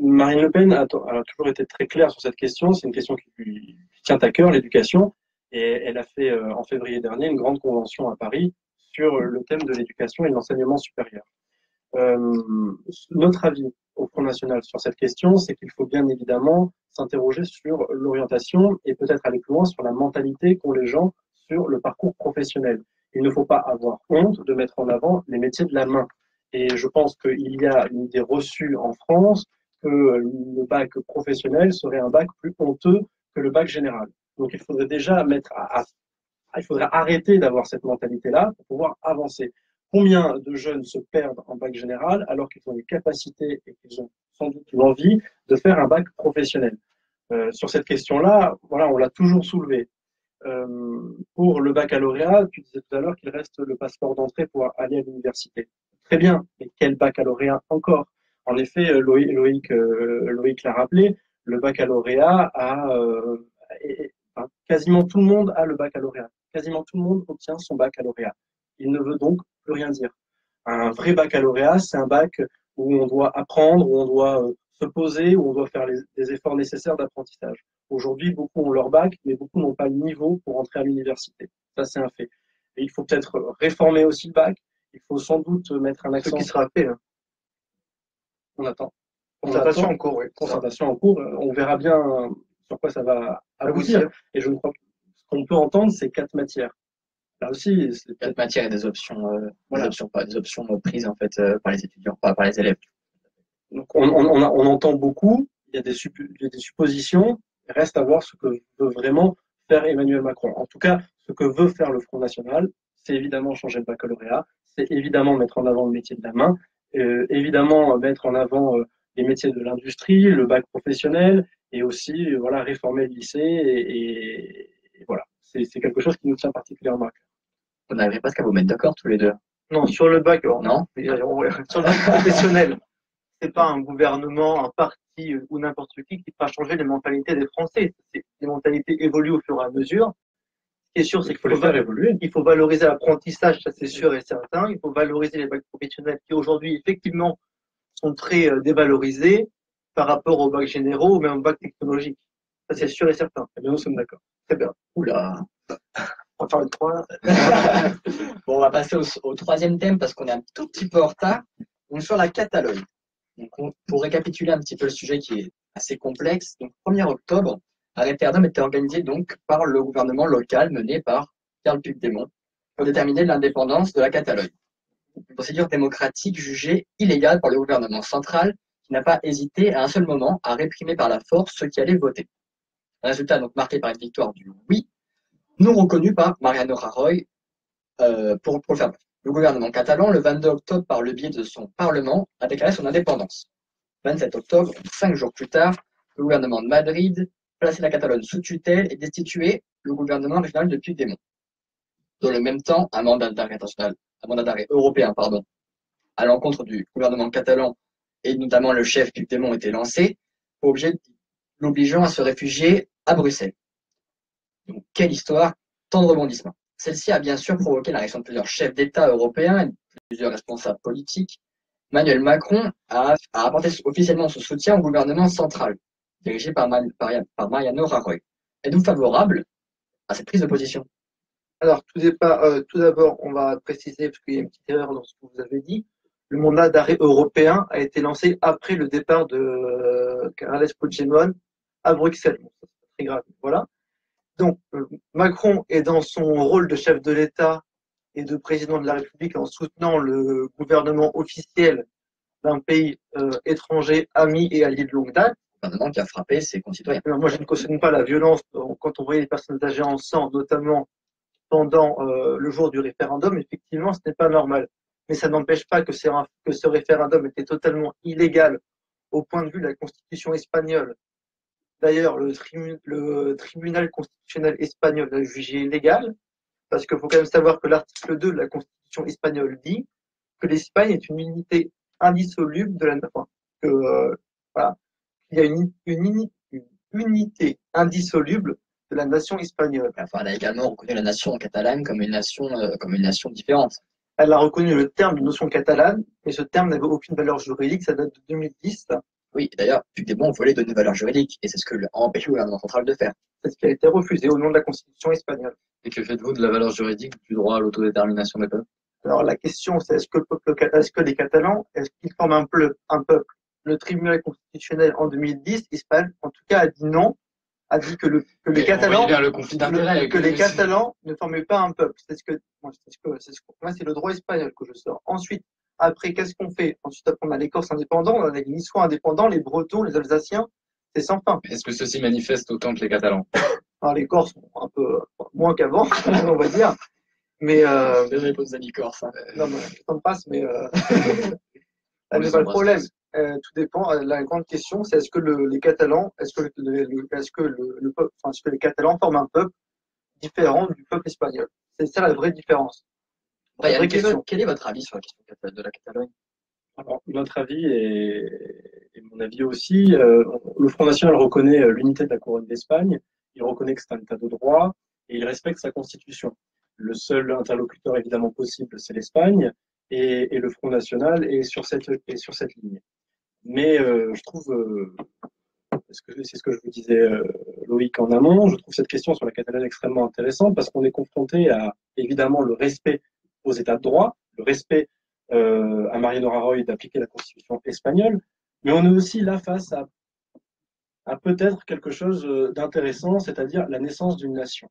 Marine Le Pen a toujours été très claire sur cette question. C'est une question qui lui tient à cœur, l'éducation. Et elle a fait en février dernier une grande convention à Paris sur le thème de l'éducation et de l'enseignement supérieur. Notre avis au Front National sur cette question, c'est qu'il faut bien évidemment s'interroger sur l'orientation et peut-être aller plus loin sur la mentalité qu'ont les gens sur le parcours professionnel. Il ne faut pas avoir honte de mettre en avant les métiers de la main. Et je pense qu'il y a une idée reçue en France que le bac professionnel serait un bac plus honteux que le bac général. Donc il faudrait déjà il faudrait arrêter d'avoir cette mentalité-là pour pouvoir avancer. Combien de jeunes se perdent en bac général alors qu'ils ont les capacités et qu'ils ont sans doute l'envie de faire un bac professionnel? Sur cette question-là, voilà, on l'a toujours soulevé. Pour le baccalauréat, tu disais tout à l'heure qu'il reste le passeport d'entrée pour aller à l'université. Très bien, mais quel baccalauréat encore? En effet, Loïc l'a rappelé, le baccalauréat enfin, quasiment tout le monde a le baccalauréat. Quasiment tout le monde obtient son baccalauréat. Il ne veut donc plus rien dire. Un vrai baccalauréat, c'est un bac où on doit apprendre, où on doit se poser, où on doit faire les efforts nécessaires d'apprentissage. Aujourd'hui, beaucoup ont leur bac, mais beaucoup n'ont pas le niveau pour entrer à l'université. Ça, c'est un fait. Et il faut peut-être réformer aussi le bac. Il faut sans doute mettre un accent. Ce qui sera fait. Hein. On attend. Concertation en cours, oui. Concertation en cours. On verra bien sur quoi ça va aboutir. Et je crois que ce qu'on peut entendre, c'est 4 matières. Là aussi, c'est 4 matières et des options, des options prises en fait par les étudiants, pas par les élèves. Donc on entend beaucoup, il y a des suppositions, reste à voir ce que veut vraiment faire Emmanuel Macron. En tout cas, ce que veut faire le Front National, c'est évidemment changer le baccalauréat, c'est évidemment mettre en avant le métier de la main, évidemment mettre en avant les métiers de l'industrie, le bac professionnel, et aussi voilà, réformer le lycée, et voilà, c'est quelque chose qui nous tient particulièrement à cœur. On n'arriverait pas à vous mettre d'accord tous les deux. Non, sur le bac, non. Sur le bac professionnel, c'est pas un gouvernement, un parti ou n'importe qui fera changer les mentalités des Français. Les mentalités évoluent au fur et à mesure. Ce qui est sûr, c'est qu'il faut faire évoluer. Il faut valoriser l'apprentissage, ça c'est sûr et certain. Il faut valoriser les bacs professionnels qui aujourd'hui, effectivement, sont très dévalorisés par rapport aux bacs généraux ou même aux bacs technologiques. Ça c'est sûr et certain. Eh bien, nous sommes d'accord. Très bien. Oula. On va faire le 3. Bon, on va passer au troisième thème parce qu'on est un tout petit peu en retard. Donc, sur la Catalogne. Donc, pour récapituler un petit peu le sujet qui est assez complexe, donc 1er octobre, un référendum était organisé donc par le gouvernement local mené par Carles Puigdemont pour déterminer l'indépendance de la Catalogne. Une procédure démocratique jugée illégale par le gouvernement central qui n'a pas hésité à un seul moment à réprimer par la force ceux qui allaient voter. Un résultat donc marqué par une victoire du oui, non reconnu par Mariano Rajoy pour le faire bref. Le gouvernement catalan, le 22 octobre, par le biais de son parlement, a déclaré son indépendance. 27 octobre, 5 jours plus tard, le gouvernement de Madrid plaçait la Catalogne sous tutelle et destituait le gouvernement régional de Puigdemont. Dans le même temps, un mandat d'arrêt européen, à l'encontre du gouvernement catalan et notamment le chef Puigdemont était lancé, l'obligeant à se réfugier à Bruxelles. Donc, quelle histoire, tant de rebondissements. Celle-ci a bien sûr provoqué la réaction de plusieurs chefs d'État européens et de plusieurs responsables politiques. Emmanuel Macron a apporté officiellement son soutien au gouvernement central, dirigé par Mariano Rajoy. Êtes-vous favorable à cette prise de position? Alors, tout d'abord, on va préciser, parce qu'il y a une petite erreur dans ce que vous avez dit, le mandat d'arrêt européen a été lancé après le départ de Carles Puigdemont à Bruxelles. Bon, ça, c'est très grave. Voilà. Donc, Macron est dans son rôle de chef de l'État et de président de la République en soutenant le gouvernement officiel d'un pays étranger, ami et allié de longue date. Un gouvernement qui a frappé ses concitoyens. Alors, moi, je ne cautionne pas la violence quand on voyait les personnes âgées en sang, notamment pendant le jour du référendum. Effectivement, ce n'est pas normal. Mais ça n'empêche pas que ce référendum était totalement illégal au point de vue de la Constitution espagnole. D'ailleurs, le tribunal constitutionnel espagnol l'a jugé illégal, parce qu'il faut quand même savoir que l'article 2 de la Constitution espagnole dit que l'Espagne est une unité indissoluble de la nation. Voilà, il y a une unité indissoluble de la nation espagnole. Enfin, elle a également reconnu la nation catalane comme une nation différente. Elle a reconnu le terme de notion catalane, mais ce terme n'avait aucune valeur juridique, ça date de 2010. Oui, d'ailleurs, Puigdemont voulait donner une valeur juridique, et c'est ce que a empêché le gouvernement central de faire. C'est ce qui a été refusé au nom de la Constitution espagnole. Et que faites-vous de la valeur juridique du droit à l'autodétermination des peuples? Alors la question, c'est est-ce que les Catalans, est-ce qu'ils forment un peuple? Le tribunal constitutionnel en 2010, Espagne, en tout cas, a dit non, a dit que les Catalans, les Catalans ne formaient pas un peuple. Moi, c'est le droit espagnol que je sors. Ensuite, après, qu'est-ce qu'on fait? Ensuite, après, on a les Corses indépendants, on a les Niçois indépendants, les Bretons, les Alsaciens, c'est sans fin. Est-ce que ceux-ci manifestent autant que les Catalans? Alors, les Corses sont un peu moins qu'avant, on va dire. Mais Désolé pour nos amis corses. Hein. non, mais le temps passe, mais On mais les pas le embrasse problème. tous. Tout dépend. La grande question, c'est est-ce que les Catalans, est-ce que peuple, enfin, est-ce que les Catalans forment un peuple différent du peuple espagnol? C'est ça la vraie différence. La Brian, vraie question. quel est votre avis sur la question de la Catalogne? Alors, notre avis et mon avis aussi, le Front National reconnaît l'unité de la couronne d'Espagne, il reconnaît que c'est un état de droit et il respecte sa constitution. Le seul interlocuteur évidemment possible, c'est l'Espagne et le Front National est sur cette ligne. Mais je trouve, c'est ce que je vous disais Loïc en amont, je trouve cette question sur la Catalogne extrêmement intéressante parce qu'on est confronté à évidemment le respect aux états de droit, le respect à Mariano Rajoy d'appliquer la constitution espagnole, mais on est aussi là face à peut-être quelque chose d'intéressant, c'est-à-dire la naissance d'une nation.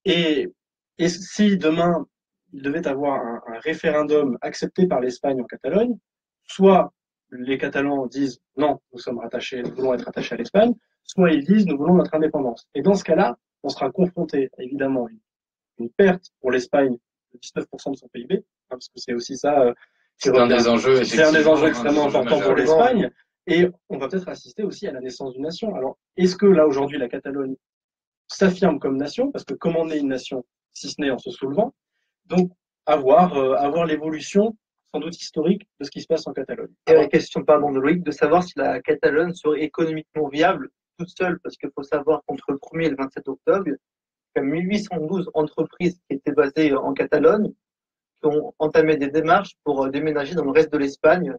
Et, et si demain il devait avoir un référendum accepté par l'Espagne en Catalogne, soit les Catalans disent non, nous sommes rattachés, nous voulons être attachés à l'Espagne, soit ils disent nous voulons notre indépendance. Et dans ce cas-là, on sera confronté évidemment à une perte pour l'Espagne de 19% de son PIB, hein, parce que c'est aussi ça. C'est un des enjeux, C'est un des enjeux effectivement, extrêmement importants pour majeurs. l'Espagne. Et on va peut-être assister aussi à la naissance d'une nation. Alors, est-ce que là aujourd'hui la Catalogne s'affirme comme nation? Parce que comment est une nation si ce n'est en se soulevant? Donc, avoir l'évolution sans doute historique de ce qui se passe en Catalogne. Et la question, pardon, de Loïc, de savoir si la Catalogne serait économiquement viable toute seule, parce qu'il faut savoir qu'entre le 1er et le 27 octobre, il y a 1812 entreprises qui étaient basées en Catalogne, qui ont entamé des démarches pour déménager dans le reste de l'Espagne,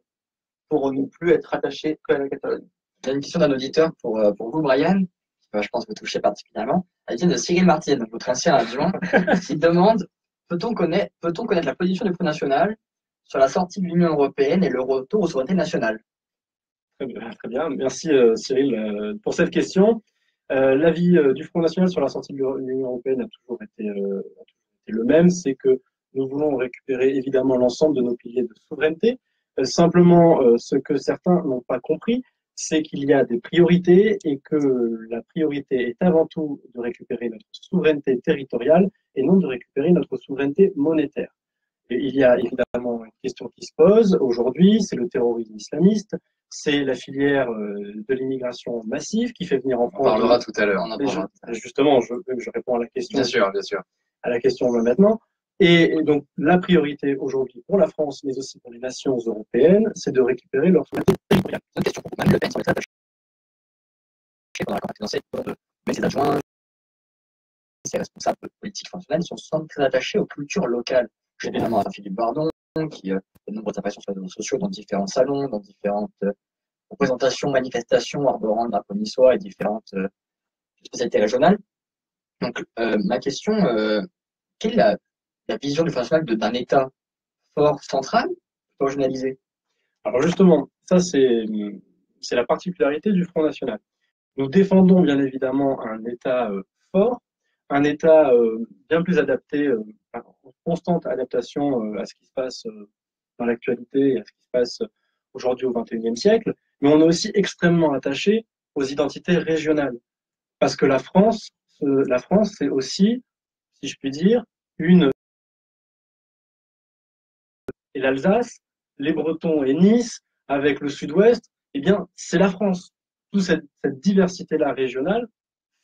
pour ne plus être attachés qu'à la Catalogne. Il y a une question d'un auditeur pour vous, Brian, qui va, je pense, vous toucher particulièrement. Elle vient de Cyril Martier, donc votre ancien adjoint, qui demande peut-on connaître la position du Front National sur la sortie de l'Union européenne et le retour aux souverainetés nationales? Très bien. Merci Cyril pour cette question. L'avis du Front National sur la sortie de l'Union européenne a toujours été le même, c'est que nous voulons récupérer évidemment l'ensemble de nos piliers de souveraineté. Simplement, ce que certains n'ont pas compris, c'est qu'il y a des priorités et que la priorité est avant tout de récupérer notre souveraineté territoriale et non de récupérer notre souveraineté monétaire. Et il y a évidemment une question qui se pose aujourd'hui, c'est le terrorisme islamiste, c'est la filière de l'immigration massive qui fait venir en France. On parlera tout à l'heure. Justement, je réponds à la question. Bien sûr, bien sûr. À la question maintenant. Et donc, la priorité aujourd'hui pour la France, mais aussi pour les nations européennes, c'est de récupérer leur souveraineté territoriale. Une question pour Marine Le Pen sur les attachés pendant la campagne présidentielle, mais ses adjoints, ses responsables politiques fonctionnels sont très attachés aux cultures locales. J'ai notamment à Philippe Bardon, qui a de nombreuses apparitions sur les réseaux sociaux, dans différents salons, dans différentes représentations, manifestations, arborant le drapeau niçois et différentes spécialités régionales. Donc, ma question, quelle est la vision du Front National d'un État fort central, plutôt régionalisé? Alors justement, ça c'est la particularité du Front National. Nous défendons bien évidemment un État fort, un État bien plus adapté, en constante adaptation à ce qui se passe dans l'actualité et à ce qui se passe aujourd'hui au XXIe siècle, mais on est aussi extrêmement attaché aux identités régionales. Parce que la France, c'est aussi, si je puis dire, et l'Alsace, les Bretons et Nice, avec le Sud-Ouest, eh bien, c'est la France. Toute cette diversité-là régionale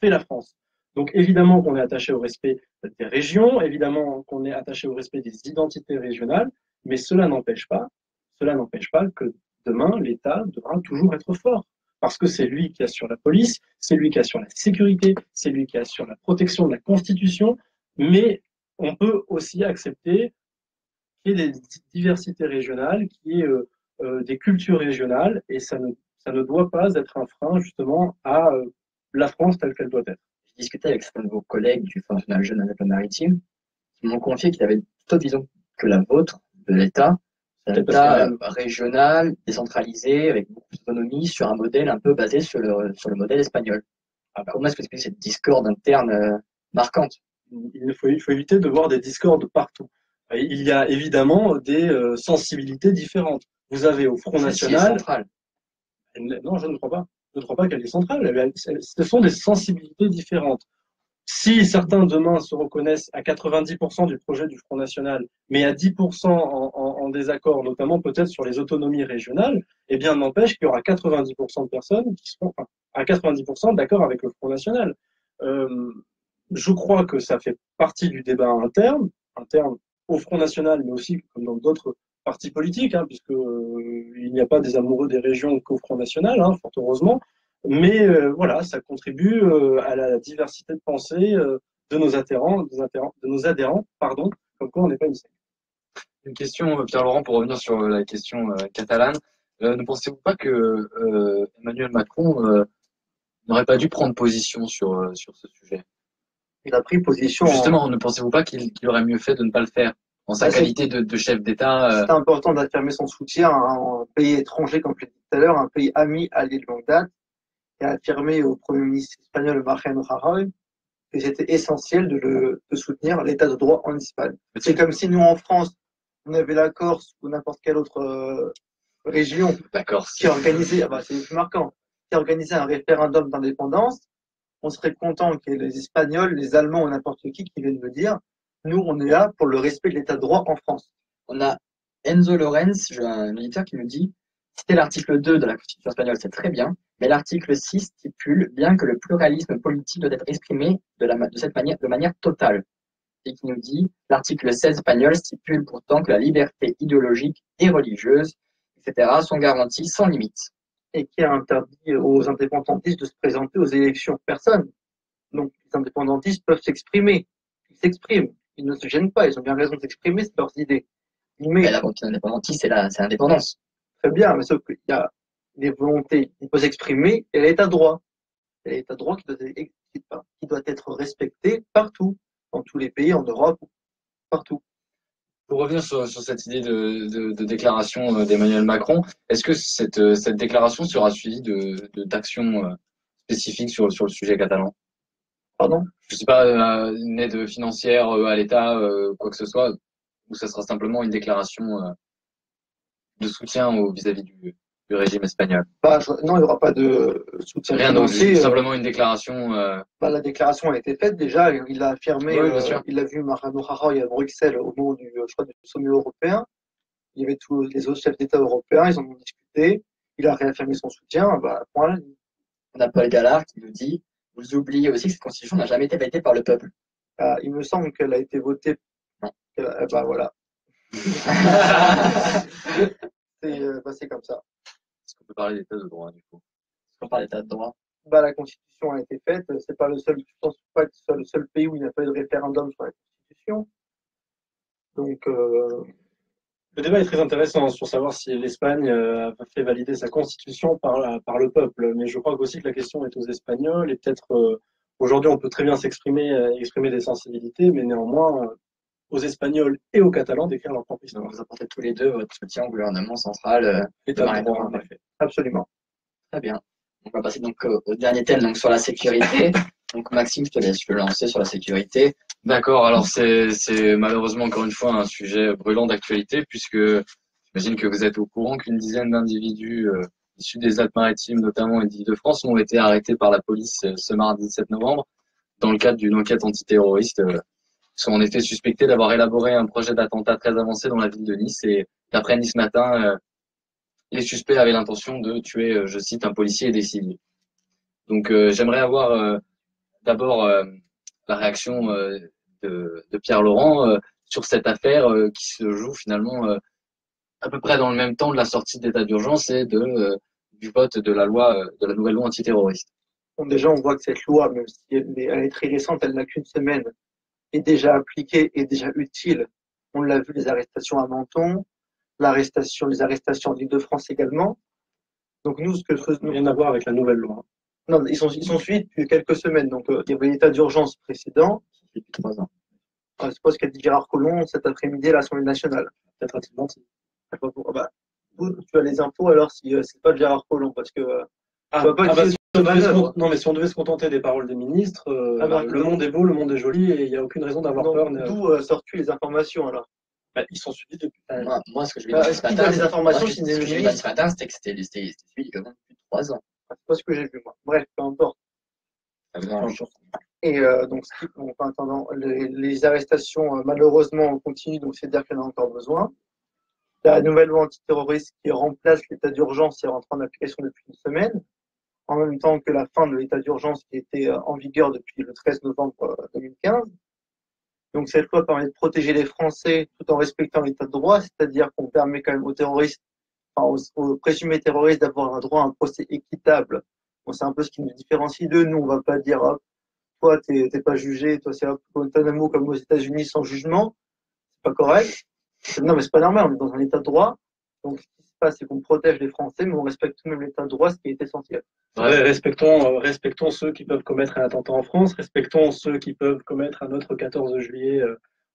fait la France. Donc, évidemment qu'on est attaché au respect des régions, évidemment qu'on est attaché au respect des identités régionales, mais cela n'empêche pas que demain, l'État devra toujours être fort. Parce que c'est lui qui assure la police, c'est lui qui assure la sécurité, c'est lui qui assure la protection de la Constitution, mais on peut aussi accepter qu'il y ait des diversités régionales, qu'il y ait des cultures régionales, et ça ne doit pas être un frein justement à la France telle qu'elle doit être. J'ai discuté avec certains de vos collègues du Front National Jeune Alpes-Maritimes qui m'ont confié qu'ils avaient une autre vision que la vôtre de l'État, un État régional, décentralisé, avec beaucoup d'autonomie, sur un modèle un peu basé sur le modèle espagnol. Alors, comment est-ce que vous expliquez cette discorde interne marquante? Il faut éviter de voir des discordes partout. Il y a évidemment des sensibilités différentes. Vous avez au Front National. Non, je ne crois pas. Je ne crois pas qu'elle est centrale. Ce sont des sensibilités différentes. si certains demain se reconnaissent à 90% du projet du Front National, mais à 10% en désaccord, notamment peut-être sur les autonomies régionales, eh bien, n'empêche qu'il y aura 90% de personnes qui seront à 90% d'accord avec le Front National. Je crois que ça fait partie du débat interne au Front National, mais aussi comme dans d'autres partis politiques, hein, puisque il n'y a pas des amoureux des régions qu'au Front National, hein, fort heureusement. Mais voilà, ça contribue à la diversité de pensée de nos adhérents, pardon, comme quoi on n'est pas une secte. Une question, Pierre-Laurent, pour revenir sur la question catalane. Ne pensez-vous pas que Emmanuel Macron n'aurait pas dû prendre position sur ce sujet? Il a pris position. Justement, ne pensez-vous pas qu'il aurait mieux fait de ne pas le faire en sa qualité de chef d'État? C'est important d'affirmer son soutien à un pays étranger, comme je l'ai dit tout à l'heure, un pays ami, allié de longue date, et a affirmé au Premier ministre espagnol Mariano Rajoy que c'était essentiel de soutenir l'état de droit en Espagne. C'est comme si nous, en France, on avait la Corse ou n'importe quelle autre région qui organisait, c'est plus marquant, qui organisait un référendum d'indépendance. On serait content qu'il y ait les Espagnols, les Allemands ou n'importe qui viennent me dire, nous, on est là pour le respect de l'état de droit en France. On a Enzo Lorenz, un auditeur qui nous dit citer l'article 2 de la Constitution espagnole, c'est très bien, mais l'article 6 stipule bien que le pluralisme politique doit être exprimé de manière totale. Et qui nous dit l'article 16 espagnol stipule pourtant que la liberté idéologique et religieuse, etc., sont garanties sans limite. Et qui a interdit aux indépendantistes de se présenter aux élections. Personne. Donc les indépendantistes peuvent s'exprimer. Ils s'expriment. Ils ne se gênent pas. Ils ont bien raison de s'exprimer, c'est leurs idées. Mais la volonté indépendantiste, c'est l'indépendance. Très bien, mais sauf qu'il y a des volontés, on peut s'exprimer, et l'état de droit. C'est l'état de droit qui doit être respecté partout, dans tous les pays, en Europe, partout. Pour revenir sur cette idée de déclaration d'Emmanuel Macron, est-ce que cette déclaration sera suivie d'actions spécifiques sur le sujet catalan? Pardon? Je sais pas, une aide financière à l'État, quoi que ce soit, ou ça sera simplement une déclaration de soutien vis-à-vis du régime espagnol? Non, il n'y aura pas de soutien financier. Simplement une déclaration. La déclaration a été faite déjà. Il a affirmé, Oui, bien sûr. il a vu Mariano Rajoy à Bruxelles au moment du sommet européen. Il y avait tous les autres chefs d'État européens, ils en ont discuté. Il a réaffirmé son soutien. Point. On a Paul Gallard qui nous dit vous oubliez aussi que cette constitution n'a jamais été votée par le peuple. Il me semble qu'elle a été votée. Non. Voilà. C'est comme ça. Est-ce qu'on peut parler d'état de droit du coup? Est-ce qu'on parle d'état de droit? La Constitution a été faite. C'est pas je pense pas que ce soit le seul pays où il n'y a pas eu de référendum sur la Constitution. Donc, le débat est très intéressant sur savoir si l'Espagne a fait valider sa constitution par le peuple. Mais je crois aussi que la question est aux Espagnols et peut-être aujourd'hui on peut très bien exprimer des sensibilités, mais néanmoins aux Espagnols et aux Catalans d'écrire leur propre histoire. Vous apportez tous les deux votre soutien au gouvernement central de Mariano Rajoy, en effet. Absolument. Très bien. On va passer donc au dernier thème, donc sur la sécurité. Donc Maxime, je te laisse le lancer sur la sécurité. D'accord, alors c'est malheureusement encore une fois un sujet brûlant d'actualité puisque j'imagine que vous êtes au courant qu'une dizaine d'individus issus des Alpes-Maritimes notamment et d'Île-de-France ont été arrêtés par la police ce mardi 7 novembre dans le cadre d'une enquête antiterroriste. Ils sont en effet suspectés d'avoir élaboré un projet d'attentat très avancé dans la ville de Nice et d'après Nice Matin, les suspects avaient l'intention de tuer, je cite, un policier et des civils. Donc j'aimerais avoir d'abord la réaction de Pierre-Laurent sur cette affaire qui se joue finalement à peu près dans le même temps de la sortie d'état d'urgence et du vote de la nouvelle loi antiterroriste. Bon, déjà, on voit que cette loi, même si elle est très récente, elle n'a qu'une semaine, est déjà appliquée et déjà utile. On l'a vu, les arrestations à Menton, les arrestations d'Île-de-France également. Donc nous, ce que faisons... Rien à voir avec la nouvelle loi. Non, ils sont suivis depuis quelques semaines. Donc, il y avait l'état d'urgence précédent. Depuis 3 ans. Je suppose qu'a dit Gérard Collomb cet après-midi à l'Assemblée nationale. Peut-être a-t-il menti. Tu as les infos alors si c'est pas Gérard Collomb parce que. Non, mais si on devait se contenter des paroles des ministres, le monde est beau, le monde est joli et il n'y a aucune raison d'avoir peur. D'où sortent les informations alors? Ils sont suivis depuis. Moi, ce que je vais dire ce matin, les informations, ce matin, c'était que c'était suivi depuis 3 ans. C'est pas ce que j'ai vu, moi. Bref, peu importe. Et donc, en attendant, les arrestations, malheureusement, continuent, donc c'est-à-dire qu'il y en a encore besoin. La nouvelle loi antiterroriste qui remplace l'état d'urgence est rentrée en application depuis une semaine, en même temps que la fin de l'état d'urgence qui était en vigueur depuis le 13 novembre 2015. Donc cette loi permet de protéger les Français tout en respectant l'état de droit, c'est-à-dire qu'on permet quand même aux terroristes, enfin aux présumés terroristes d'avoir un droit à un procès équitable. Bon, c'est un peu ce qui nous différencie d'eux. Nous, on va pas dire, hop, toi, t'es pas jugé, toi, c'est un peu Guantanamo comme aux États-Unis sans jugement. C'est pas correct. Non, mais c'est pas normal, on est dans un état de droit. Donc, ce qui se passe, c'est qu'on protège les Français, mais on respecte tout de même l'état de droit, ce qui est essentiel. Ouais, respectons ceux qui peuvent commettre un attentat en France, respectons ceux qui peuvent commettre un autre 14 juillet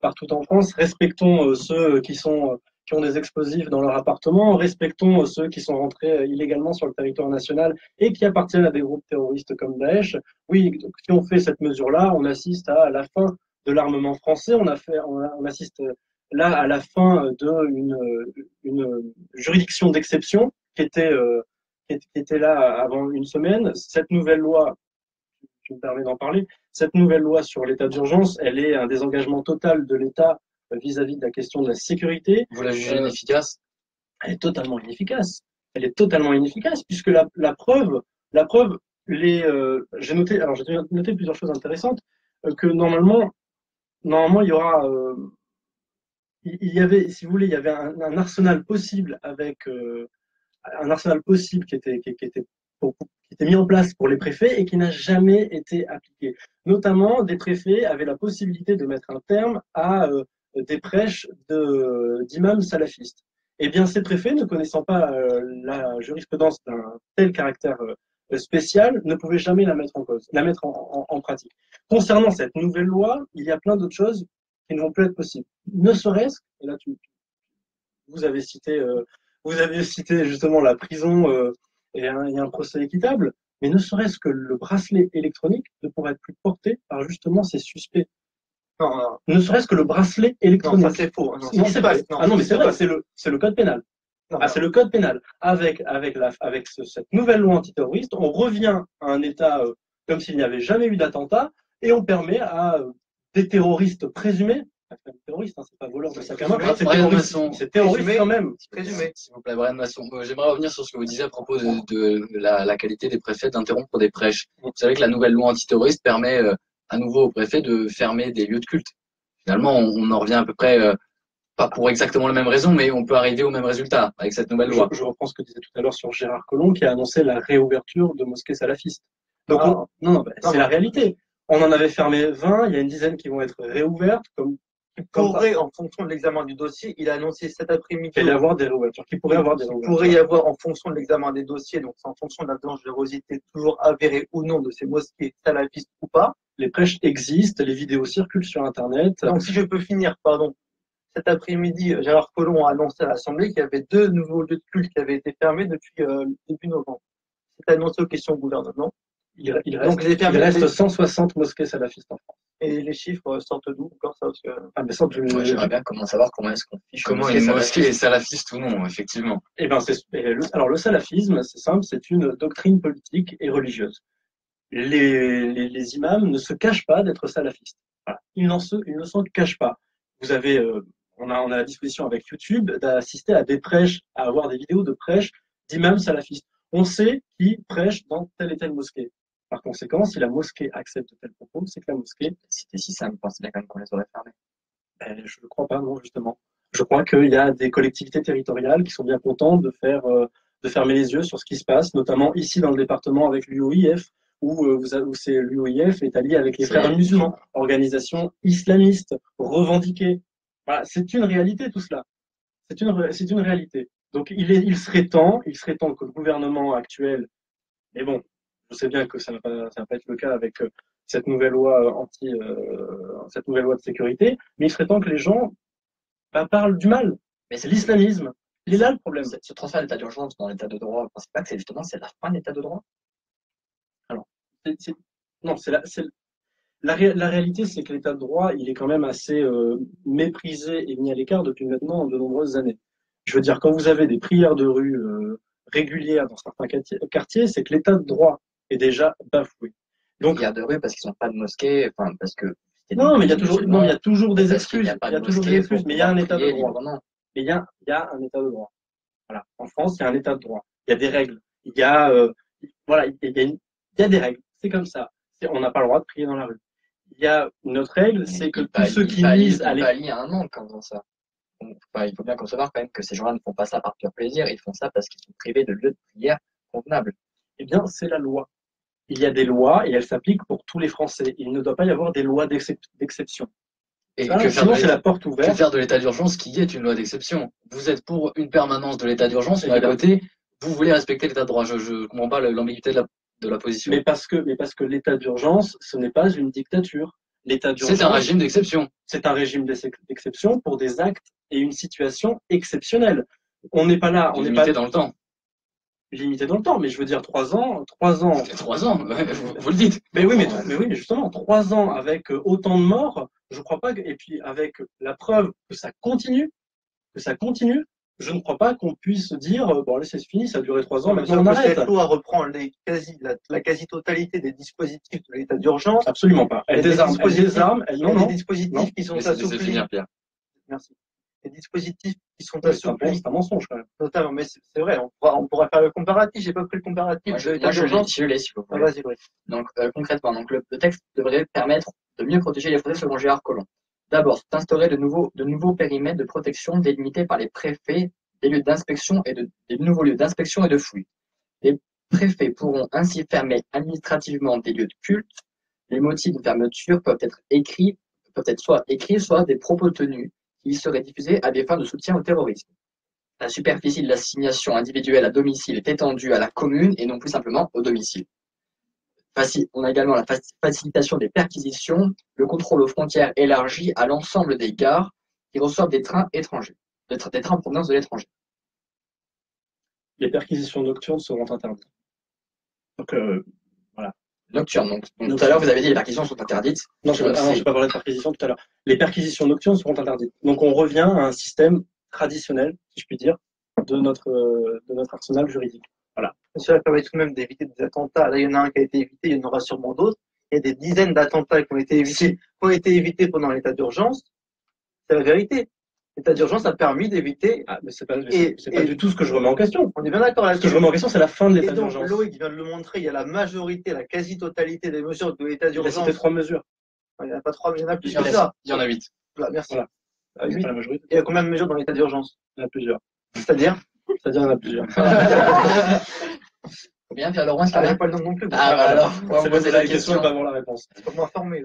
partout en France, respectons ceux qui ont des explosifs dans leur appartement, respectons ceux qui sont rentrés illégalement sur le territoire national et qui appartiennent à des groupes terroristes comme Daesh. Oui, donc, si on fait cette mesure-là, on assiste à la fin de l'armement français, on assiste là à la fin d'une juridiction d'exception qui était là avant une semaine. Cette nouvelle loi, je me permets d'en parler, cette nouvelle loi sur l'état d'urgence, elle est un désengagement total de l'État vis-à-vis de la question de la sécurité. Vous la jugez inefficace? Elle est totalement inefficace. Elle est totalement inefficace puisque la preuve, j'ai noté plusieurs choses intéressantes que normalement il y aura il y avait, si vous voulez, il y avait un arsenal possible avec un arsenal possible qui était mis en place pour les préfets et qui n'a jamais été appliqué. Notamment, des préfets avaient la possibilité de mettre un terme à des prêches d'imams salafistes. Eh bien, ces préfets, ne connaissant pas la jurisprudence d'un tel caractère spécial, ne pouvaient jamais la mettre en cause, la mettre en pratique. Concernant cette nouvelle loi, il y a plein d'autres choses qui ne vont plus être possibles. Ne serait-ce, et là vous avez cité justement la prison et un procès équitable, mais ne serait-ce que le bracelet électronique ne pourrait être plus porté par justement ces suspects. Non, ne serait-ce que le bracelet électronique. Non, ça c'est faux. Non, c'est vrai. Ah non, mais c'est vrai, c'est le code pénal. C'est le code pénal. Avec cette nouvelle loi antiterroriste, on revient à un état comme s'il n'y avait jamais eu d'attentat et on permet à des terroristes présumés, terroriste, hein, c'est pas voleur de sac à main, c'est terroriste quand même. Présumé. S'il vous plaît, Brian Masson. J'aimerais revenir sur ce que vous disiez à propos de la qualité des préfets d'interrompre des prêches. Vous savez que la nouvelle loi antiterroriste permet à nouveau aux préfets de fermer des lieux de culte. Finalement, on en revient à peu près, pas pour exactement la même raison, mais on peut arriver au même résultat avec cette nouvelle loi. Je reprends ce que disait tout à l'heure sur Gérard Collomb qui a annoncé la réouverture de mosquées salafistes. Donc, c'est la réalité. On en avait fermé 20, il y a une dizaine qui vont être réouvertes, en fonction de l'examen du dossier, il a annoncé cet après-midi qu'il pourrait y avoir des réouvertures. Il pourrait y avoir en fonction de l'examen des dossiers, donc c'est en fonction de la dangerosité toujours avérée ou non de ces mosquées salafistes ou pas. Les prêches existent, les vidéos circulent sur Internet. Donc si je peux finir, pardon. Cet après-midi, Gérard Collomb a annoncé à l'Assemblée qu'il y avait 2 nouveaux lieux de culte qui avaient été fermés depuis début novembre. C'est annoncé aux questions au gouvernement. Il reste 160 mosquées salafistes en France. Et les chiffres sortent d'où encore ça parce que... Moi, j'aimerais bien savoir comment est-ce qu'on fiche une mosquée salafiste ou non, effectivement. Eh ben, alors le salafisme, c'est simple, c'est une doctrine politique et religieuse. Les imams ne se cachent pas d'être salafistes. Voilà. Ils ne s'en cachent pas. Vous avez, on a à la disposition avec YouTube d'assister à des prêches, à avoir des vidéos de prêches d'imams salafistes. On sait qui prêche dans telle et telle mosquée. Par conséquent, si la mosquée accepte tel propos, c'est que la mosquée. Si c'était si simple, je pensais bien quand même qu'on les aurait fermés. Je ne crois pas, non, justement. Je crois qu'il y a des collectivités territoriales qui sont bien contentes de fermer les yeux sur ce qui se passe, notamment ici dans le département avec l'UOIF, où l'UOIF est allié avec les frères musulmans, organisation islamiste, revendiquée. Voilà, c'est une réalité tout cela. C'est une réalité. Donc il serait temps que le gouvernement actuel, mais bon, je sais bien que ça ne va pas être le cas avec cette nouvelle loi cette nouvelle loi de sécurité, mais il serait temps que les gens parlent du mal. Mais c'est l'islamisme. Il est là le problème. Ce transfert d'état d'urgence dans l'état de droit, vous ne pensez pas que c'est la fin de l'état de droit? Alors, non, la réalité, c'est que l'état de droit, il est quand même assez méprisé et mis à l'écart depuis maintenant de nombreuses années. Je veux dire, quand vous avez des prières de rue régulières dans certains quartiers, c'est que l'état de droit est déjà bafoué. Donc, prières de rue parce qu'ils n'ont pas de mosquée, enfin, parce que c'était non, mais il y a des toujours, musulmans, non, il y a toujours des parce qu'il excuses. n'y a pas Il y a de toujours des mosquée excuses, pour mais il y a un pouvoir état de prier droit. librement. Mais il y a un état de droit. Voilà. En France, il y a un état de droit. Il y a des règles. Voilà, il y a des règles. C'est comme ça. On n'a pas le droit de prier dans la rue. Il y a une autre règle, c'est que tous ceux qui nuisent à Il pallie à un manque en faisant ça. Donc, enfin, il faut bien concevoir quand même que ces gens-là ne font pas ça par pur plaisir, ils font ça parce qu'ils sont privés de lieux de prière convenables. eh bien, c'est la loi. Il y a des lois et elles s'appliquent pour tous les Français. Il ne doit pas y avoir des lois d'exception. Et Ça, que faire sinon, de c'est la porte que ouverte. faire de l'état d'urgence qui est une loi d'exception? Vous êtes pour une permanence de l'état d'urgence, mais à Évidemment. côté, vous voulez respecter l'état de droit. Je comprends pas l'ambiguïté de la position. Mais parce que l'état d'urgence, ce n'est pas une dictature. L'état C'est un d'urgence, régime d'exception. c'est un régime d'exception pour des actes et une situation exceptionnelle. On n'est pas là, on n'est pas Limité dans le temps. limité dans le temps, mais je veux dire 3 ans. C'est 3 ans, vous le dites. Mais oui, mais justement, 3 ans avec autant de morts, je crois pas et puis avec la preuve que ça continue, je ne crois pas qu'on puisse dire bon allez c'est fini, ça a duré 3 ans, maintenant on arrête. Cette loi reprend la quasi-totalité des dispositifs de l'état d'urgence. Absolument pas. Elle désarme, Il y a des dispositifs qui sont Laissez assouplis. finir, Pierre. Merci. Des dispositifs qui sont C'est assouplis, un mensonge quand même. notamment, mais c'est vrai, on pourra faire le comparatif. J'ai pas pris le comparatif Moi, de l'état je d'urgence. l'ai, si vous Ah, voulez. vas-y, oui. Donc, concrètement, donc, le texte devrait permettre de mieux protéger les Français selon Gérard Collomb. D'abord, d'instaurer de nouveaux périmètres de protection délimités par les préfets des lieux d'inspection des nouveaux lieux d'inspection et de fouille. Les préfets pourront ainsi fermer administrativement des lieux de culte. Les motifs de fermeture peuvent être soit écrits, soit des propos tenus qui seraient diffusés à des fins de soutien au terrorisme. La superficie de l'assignation individuelle à domicile est étendue à la commune et non plus simplement au domicile. On a également la facilitation des perquisitions, le contrôle aux frontières élargi à l'ensemble des gares qui reçoivent des trains étrangers, des trains en provenance de l'étranger. Les perquisitions nocturnes seront interdites. Donc voilà. Nocturne. Donc tout à l'heure, vous avez dit que les perquisitions sont interdites. Non, je n'ai pas parlé de perquisition tout à l'heure. Les perquisitions nocturnes seront interdites. Donc on revient à un système traditionnel, si je puis dire, de notre arsenal juridique. Voilà. Cela permet tout de même d'éviter des attentats. Là, il y en a un qui a été évité, il y en aura sûrement d'autres. Il y a des dizaines d'attentats qui ont été évités pendant l'état d'urgence. C'est la vérité. L'état d'urgence a permis d'éviter. Ah, mais c'est pas du tout ce que je remets en question. On est bien d'accord Ce là-dessus. que je remets en question, c'est la fin de Et l'état donc, d'urgence. Loïc vient de le montrer, il y a la majorité, la quasi-totalité des mesures de l'état Il a d'urgence. cité 3 mesures. Il n'y en a pas 3, mais il y en a plus Il y en que a ça. Il y en a 8. Voilà, merci. Voilà. Ah, Il y a huit. pas la majorité. Il y a combien de mesures dans l'état d'urgence? Il y en a plusieurs. C'est-à-dire C'est-à-dire, il y en a plusieurs. Faut bien faire le roi, Ah, j'ai pas le nom non plus. Ah, bah alors, on va C'est poser poser la la question question. et pas avoir la réponse. C'est pour m'informer.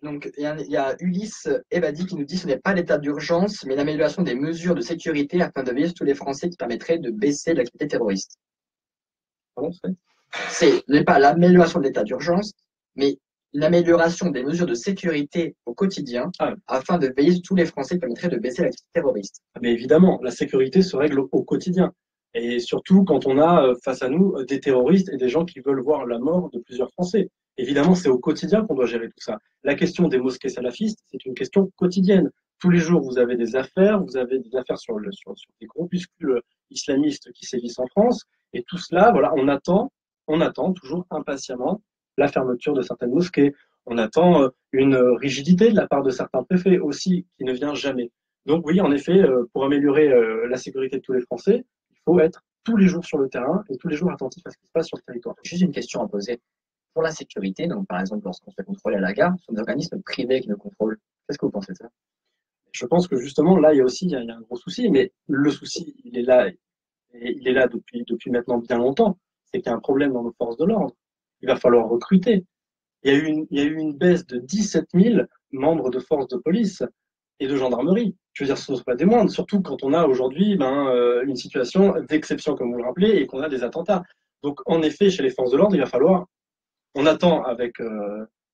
Donc, il y a Ulysse Evadi qui nous dit que ce n'est pas l'état d'urgence, mais l'amélioration des mesures de sécurité afin de veiller sur tous les Français qui permettrait de baisser l'activité terroriste. Pardon, Ce n'est pas l'amélioration de l'état d'urgence, mais une amélioration des mesures de sécurité au quotidien afin de veiller sur tous les Français qui permettrait de baisser l'activité terroriste. Mais évidemment, la sécurité se règle au quotidien. Et surtout quand on a face à nous des terroristes et des gens qui veulent voir la mort de plusieurs Français. Évidemment, c'est au quotidien qu'on doit gérer tout ça. La question des mosquées salafistes, c'est une question quotidienne. Tous les jours, vous avez des affaires sur des groupuscules islamistes qui sévissent en France. Et tout cela, voilà, on attend toujours impatiemment la fermeture de certaines mosquées. On attend une rigidité de la part de certains préfets aussi, qui ne vient jamais. Donc oui, en effet, pour améliorer la sécurité de tous les Français, il faut être tous les jours sur le terrain et tous les jours attentif à ce qui se passe sur le territoire. Juste une question à poser. Pour la sécurité, donc par exemple lorsqu'on se fait contrôler à la gare, ce sont des organismes privés qui nous contrôlent. Qu'est-ce que vous pensez de ça? Je pense que justement, là, il y a un gros souci, mais le souci, il est là depuis maintenant bien longtemps. C'est qu'il y a un problème dans nos forces de l'ordre. Il va falloir recruter. Il y a eu une baisse de 17 000 membres de forces de police et de gendarmerie. Je veux dire, ce ne sont pas des moindres, surtout quand on a aujourd'hui une situation d'exception, comme vous le rappelez, et qu'on a des attentats. Donc, en effet, chez les forces de l'ordre, on attend avec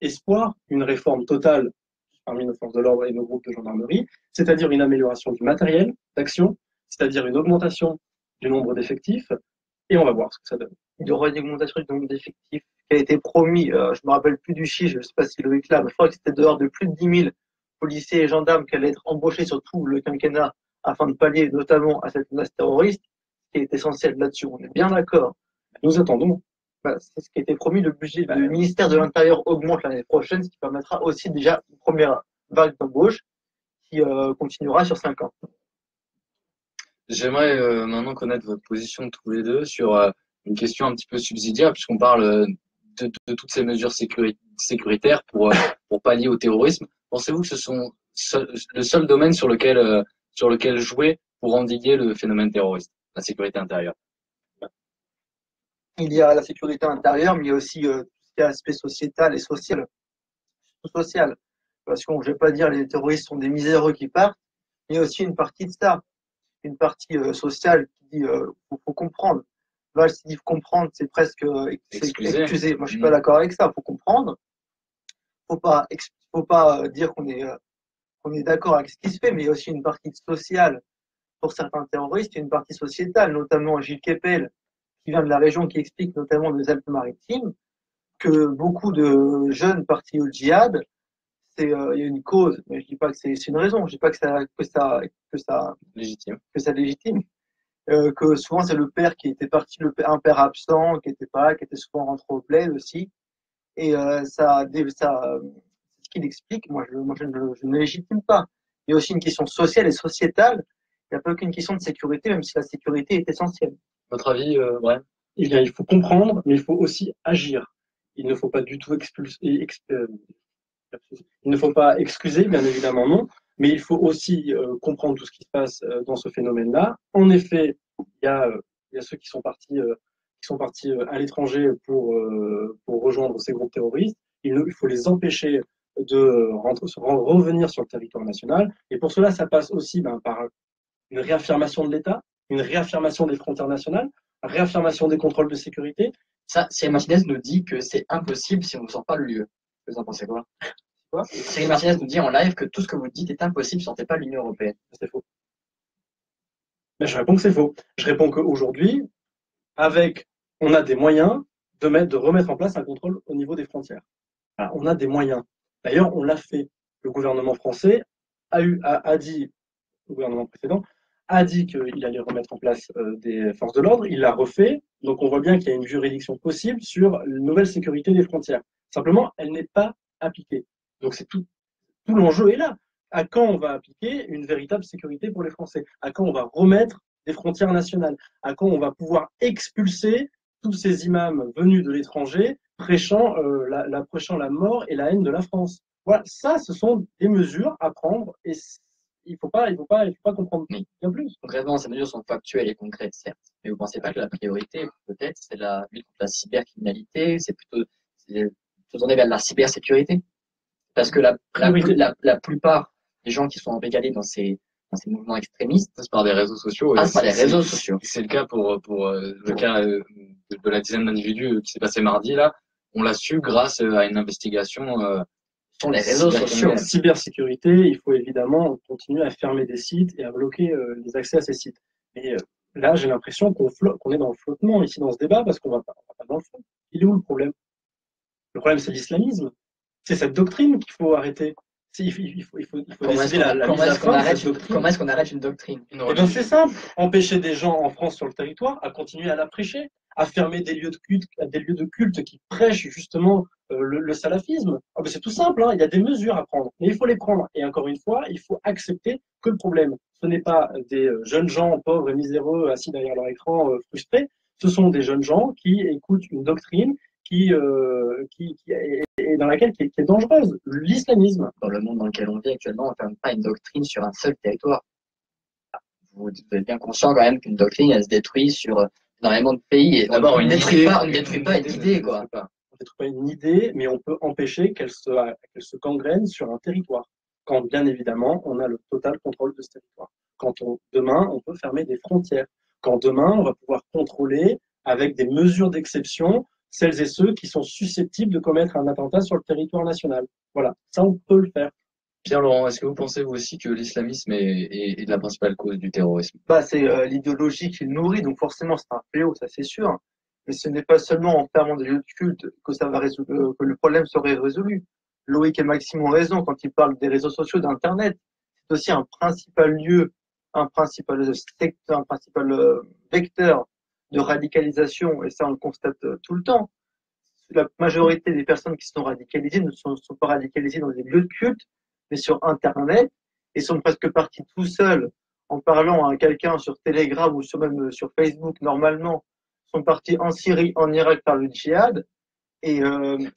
espoir une réforme totale parmi nos forces de l'ordre et nos groupes de gendarmerie, c'est-à-dire une amélioration du matériel d'action, c'est-à-dire une augmentation du nombre d'effectifs, et on va voir ce que ça donne. Il y aura une augmentation du nombre d'effectifs qui a été promis, je me rappelle plus du chiffre, je ne sais pas si Loïc là, mais je crois que c'était dehors de plus de 10 000 policiers et gendarmes qui allaient être embauchés sur tout le quinquennat afin de pallier notamment à cette menace terroriste, qui est essentielle là-dessus. On est bien d'accord. Nous attendons. Bah, c'est ce qui a été promis. Le budget du ministère de l'Intérieur augmente l'année prochaine, ce qui permettra aussi déjà une première vague d'embauche qui continuera sur 5 ans. J'aimerais maintenant connaître votre position tous les deux sur une question un petit peu subsidiaire, puisqu'on parle de toutes ces mesures sécuritaires pour pallier au terrorisme. Pensez-vous que ce sont le seul domaine sur lequel jouer pour endiguer le phénomène terroriste, la sécurité intérieure? Il y a la sécurité intérieure, mais il y a aussi tout ce qui est aspect sociétal et social. Social. Parce que je ne vais pas dire les terroristes sont des miséreux qui partent, mais il y a aussi une partie de ça, une partie sociale qui dit faut comprendre. Là, s'il dit comprendre, c'est presque excuser. Moi, je suis pas d'accord avec ça. Faut comprendre. Faut pas dire qu'on est d'accord avec ce qui se fait, mais il y a aussi une partie sociale pour certains terroristes, et une partie sociétale, notamment Gilles Kepel, qui vient de la région, qui explique notamment des Alpes-Maritimes, que beaucoup de jeunes partis au djihad, il y a une cause, mais je dis pas que c'est une raison, je dis pas que ça légitime, que souvent c'est le père qui était parti, un père absent, qui était pas là, qui était souvent rentré au bled aussi, et c'est ce qu'il explique. Moi, je ne légitime pas. Il y a aussi une question sociale et sociétale. Il n'y a pas qu'une question de sécurité, même si la sécurité est essentielle. Votre avis, ouais. Il faut comprendre, mais il faut aussi agir. Il ne faut pas du tout il ne faut pas excuser, bien évidemment non, mais il faut aussi comprendre tout ce qui se passe dans ce phénomène-là. En effet, il y a ceux qui sont partis à l'étranger pour rejoindre ces groupes terroristes. Il faut les empêcher de revenir sur le territoire national. Et pour cela, ça passe aussi par une réaffirmation de l'État, une réaffirmation des frontières nationales, une réaffirmation des contrôles de sécurité. Ça, Cyril Martinez nous dit que c'est impossible si on ne sort pas le lieu. Vous en pensez quoi? Cyril Martinez nous dit en live que tout ce que vous dites est impossible si on ne sortez pas l'Union européenne. C'est faux. Mais je réponds que c'est faux. Je réponds qu'aujourd'hui, on a des moyens de remettre en place un contrôle au niveau des frontières. Alors, on a des moyens. D'ailleurs, on l'a fait. Le gouvernement français a dit, le gouvernement précédent, a dit qu'il allait remettre en place des forces de l'ordre. Il l'a refait. Donc, on voit bien qu'il y a une juridiction possible sur une nouvelle sécurité des frontières. Simplement, elle n'est pas appliquée. Donc, c'est tout l'enjeu est là. À quand on va appliquer une véritable sécurité pour les Français? À quand on va remettre des frontières nationales? À quand on va pouvoir expulser tous ces imams venus de l'étranger prêchant la mort et la haine de la France? Voilà, ça, ce sont des mesures à prendre et il faut pas comprendre bien plus. Concrètement, ces mesures sont factuelles et concrètes, certes, mais vous ne pensez pas que la priorité, peut-être, c'est la lutte contre la cybercriminalité, c'est plutôt tourner vers la cybersécurité? Parce que la plupart des gens qui sont embrigadés dans ces mouvements extrémistes passent par des réseaux sociaux. Passent par les réseaux sociaux. C'est le cas pour le cas de la dizaine d'individus qui s'est passé mardi là. On l'a su grâce à une investigation sur les réseaux sociaux. En cybersécurité, il faut évidemment continuer à fermer des sites et à bloquer les accès à ces sites. Et là, j'ai l'impression qu'on est dans le flottement ici dans ce débat parce qu'on va pas dans le fond. Il est où le problème? Le problème, c'est l'islamisme. C'est cette doctrine qu'il faut arrêter. Il faut décider la mise à fin de cette doctrine. Comment est-ce qu'on arrête une doctrine? Eh bien, c'est simple. Empêcher des gens en France sur le territoire à continuer à la prêcher, à fermer des lieux de culte qui prêchent justement le salafisme. Ah ben c'est tout simple, hein. Il y a des mesures à prendre, mais il faut les prendre. Et encore une fois, il faut accepter que le problème, ce n'est pas des jeunes gens pauvres et miséreux assis derrière leur écran frustrés. Ce sont des jeunes gens qui écoutent une doctrine qui est dans laquelle qui est dangereuse, l'islamisme. Dans le monde dans lequel on vit actuellement, on ne ferme pas une doctrine sur un seul territoire. Vous êtes bien conscient quand même qu'une doctrine, elle se détruit sur énormément de pays. D'abord, on ne détruit pas une idée, quoi. On ne détruit pas une idée, mais on peut empêcher qu'elle se gangrène sur un territoire. Quand, bien évidemment, on a le total contrôle de ce territoire. Demain, on peut fermer des frontières. Quand demain, on va pouvoir contrôler avec des mesures d'exception celles et ceux qui sont susceptibles de commettre un attentat sur le territoire national. Voilà, ça on peut le faire. Pierre-Laurent, est-ce que vous pensez vous aussi que l'islamisme est la principale cause du terrorisme? C'est l'idéologie qui le nourrit, donc forcément c'est un fléau, ça c'est sûr. Mais ce n'est pas seulement en fermant des lieux de culte que que le problème serait résolu. Loïc et Maxime ont raison quand ils parlent des réseaux sociaux, d'Internet. C'est aussi un principal lieu, un principal secteur, un principal vecteur de radicalisation, et ça on le constate tout le temps. La majorité des personnes qui sont radicalisées ne sont pas radicalisées dans des lieux de culte, mais sur Internet, et sont presque partis tout seuls en parlant à quelqu'un sur Telegram ou même sur Facebook normalement, sont partis en Syrie, en Irak par le djihad. Et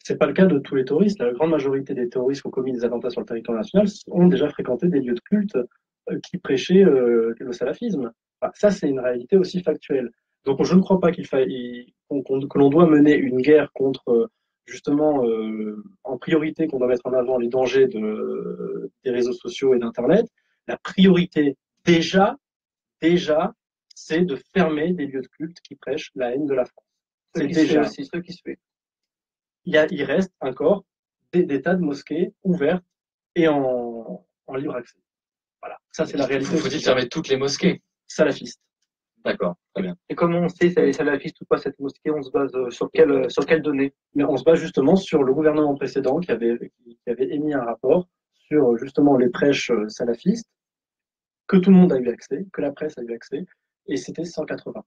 c'est pas le cas de tous les terroristes. La grande majorité des terroristes qui ont commis des attentats sur le territoire national ont déjà fréquenté des lieux de culte qui prêchaient le salafisme. Enfin, ça, c'est une réalité aussi factuelle. Donc, je ne crois pas que l'on doit mener une guerre contre, justement, en priorité, qu'on doit mettre en avant les dangers des réseaux sociaux et d'Internet. La priorité, déjà, c'est de fermer des lieux de culte qui prêchent la haine de la France. C'est déjà aussi ce qui se fait. Il reste encore des tas de mosquées ouvertes et en libre accès. Voilà, ça c'est la réalité. Vous dites fermer toutes les mosquées salafistes. D'accord, très bien. Et comment on sait si elle est salafiste ou pas cette mosquée? On se base sur quelles données? Mais on se base justement sur le gouvernement précédent qui avait émis un rapport sur justement les prêches salafistes, que tout le monde a eu accès, que la presse a eu accès, et c'était 180.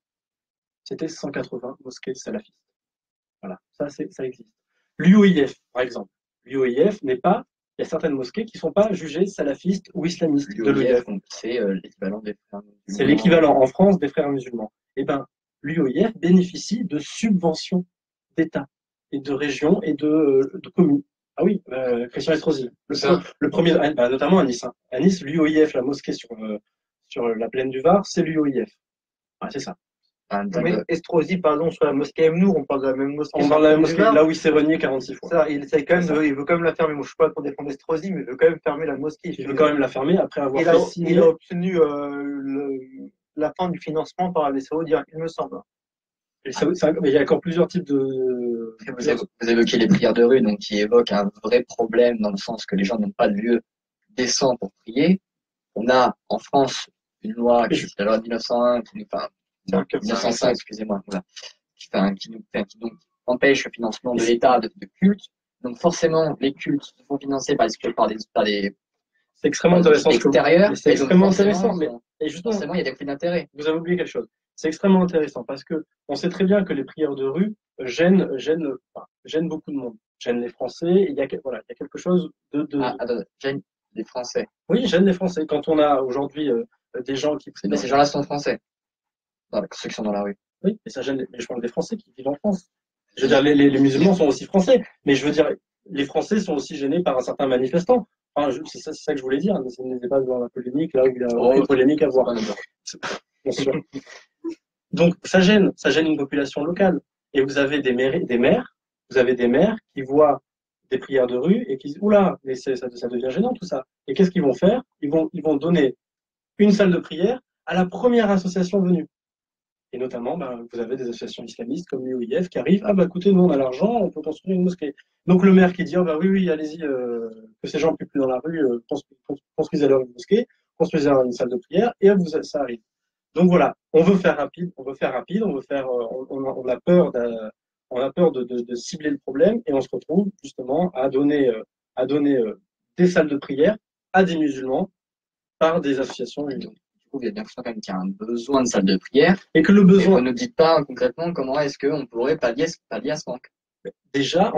C'était 180 mosquées salafistes. Voilà, ça existe. L'UOIF, par exemple. L'UOIF n'est pas. Il y a certaines mosquées qui ne sont pas jugées salafistes ou islamistes de l'UOIF. C'est l'équivalent des frères musulmans. C'est l'équivalent en France des frères musulmans. Eh bien, l'UOIF bénéficie de subventions d'État et de régions et de communes. Ah oui, Christian Estrosi. Le premier, notamment à Nice. Hein. À Nice, l'UOIF, la mosquée sur la plaine du Var, c'est l'UOIF. Ah, c'est ça. Mais Estrosi, pardon, sur la mosquée Emnour, on parle de la même mosquée. On parle de la même mosquée, là où il s'est renié 46 fois. Ça, il veut quand même la fermer. Moi, je ne suis pas pour défendre Estrosi, mais il veut quand même fermer la mosquée. Il veut quand même la fermer après avoir il a obtenu la fin du financement par les Saoudiens, il me semble. Il y a encore plusieurs types de... Vous évoquez les prières de rue, donc qui évoquent un vrai problème dans le sens que les gens n'ont pas de lieu décent pour prier. On a en France une loi, la loi de 1901, 1905, excusez-moi, voilà, qui donc empêche le financement de l'État de culte. Donc forcément, les cultes sont financés par des c'est extrêmement intéressant. Extérieurs. C'est extrêmement intéressant, mais et justement, forcément, il y a des conflits d'intérêt. Vous avez oublié quelque chose. C'est extrêmement intéressant parce que on sait très bien que les prières de rue gênent beaucoup de monde. Gênent les Français. Il y a quelque chose gênent les Français. Oui, gênent les Français. Quand on a aujourd'hui des gens qui prient. Mais ces gens-là sont français. Ceux qui sont dans la rue. Oui, mais ça gêne. Mais je parle des Français qui vivent en France. Je veux dire, les musulmans sont aussi français, mais je veux dire, les Français sont aussi gênés par un certain manifestant. Enfin, c'est ça que je voulais dire. Ce n'est pas dans la polémique, là où il y a une polémique à voir. Bien sûr. Donc, ça gêne une population locale. Et vous avez des maires qui voient des prières de rue et qui disent, oula, mais ça devient gênant tout ça. Et qu'est-ce qu'ils vont faire? Ils vont donner une salle de prière à la première association venue. Et notamment, vous avez des associations islamistes comme l'UOIF qui arrivent, écoutez, nous on a l'argent, on peut construire une mosquée. Donc le maire qui dit, oui, allez-y, que ces gens ne puissent plus dans la rue, construisez-leur une mosquée, construisez-leur une salle de prière, et ça arrive. Donc voilà, on veut faire rapide, on a peur de cibler le problème, et on se retrouve justement à donner des salles de prière à des musulmans par des associations. Il y a bien l'impression quand même qu'il y a un besoin de salle de prière. Et que le besoin. Et vous ne dites pas concrètement comment est-ce qu'on pourrait pallier à ce manque. Déjà,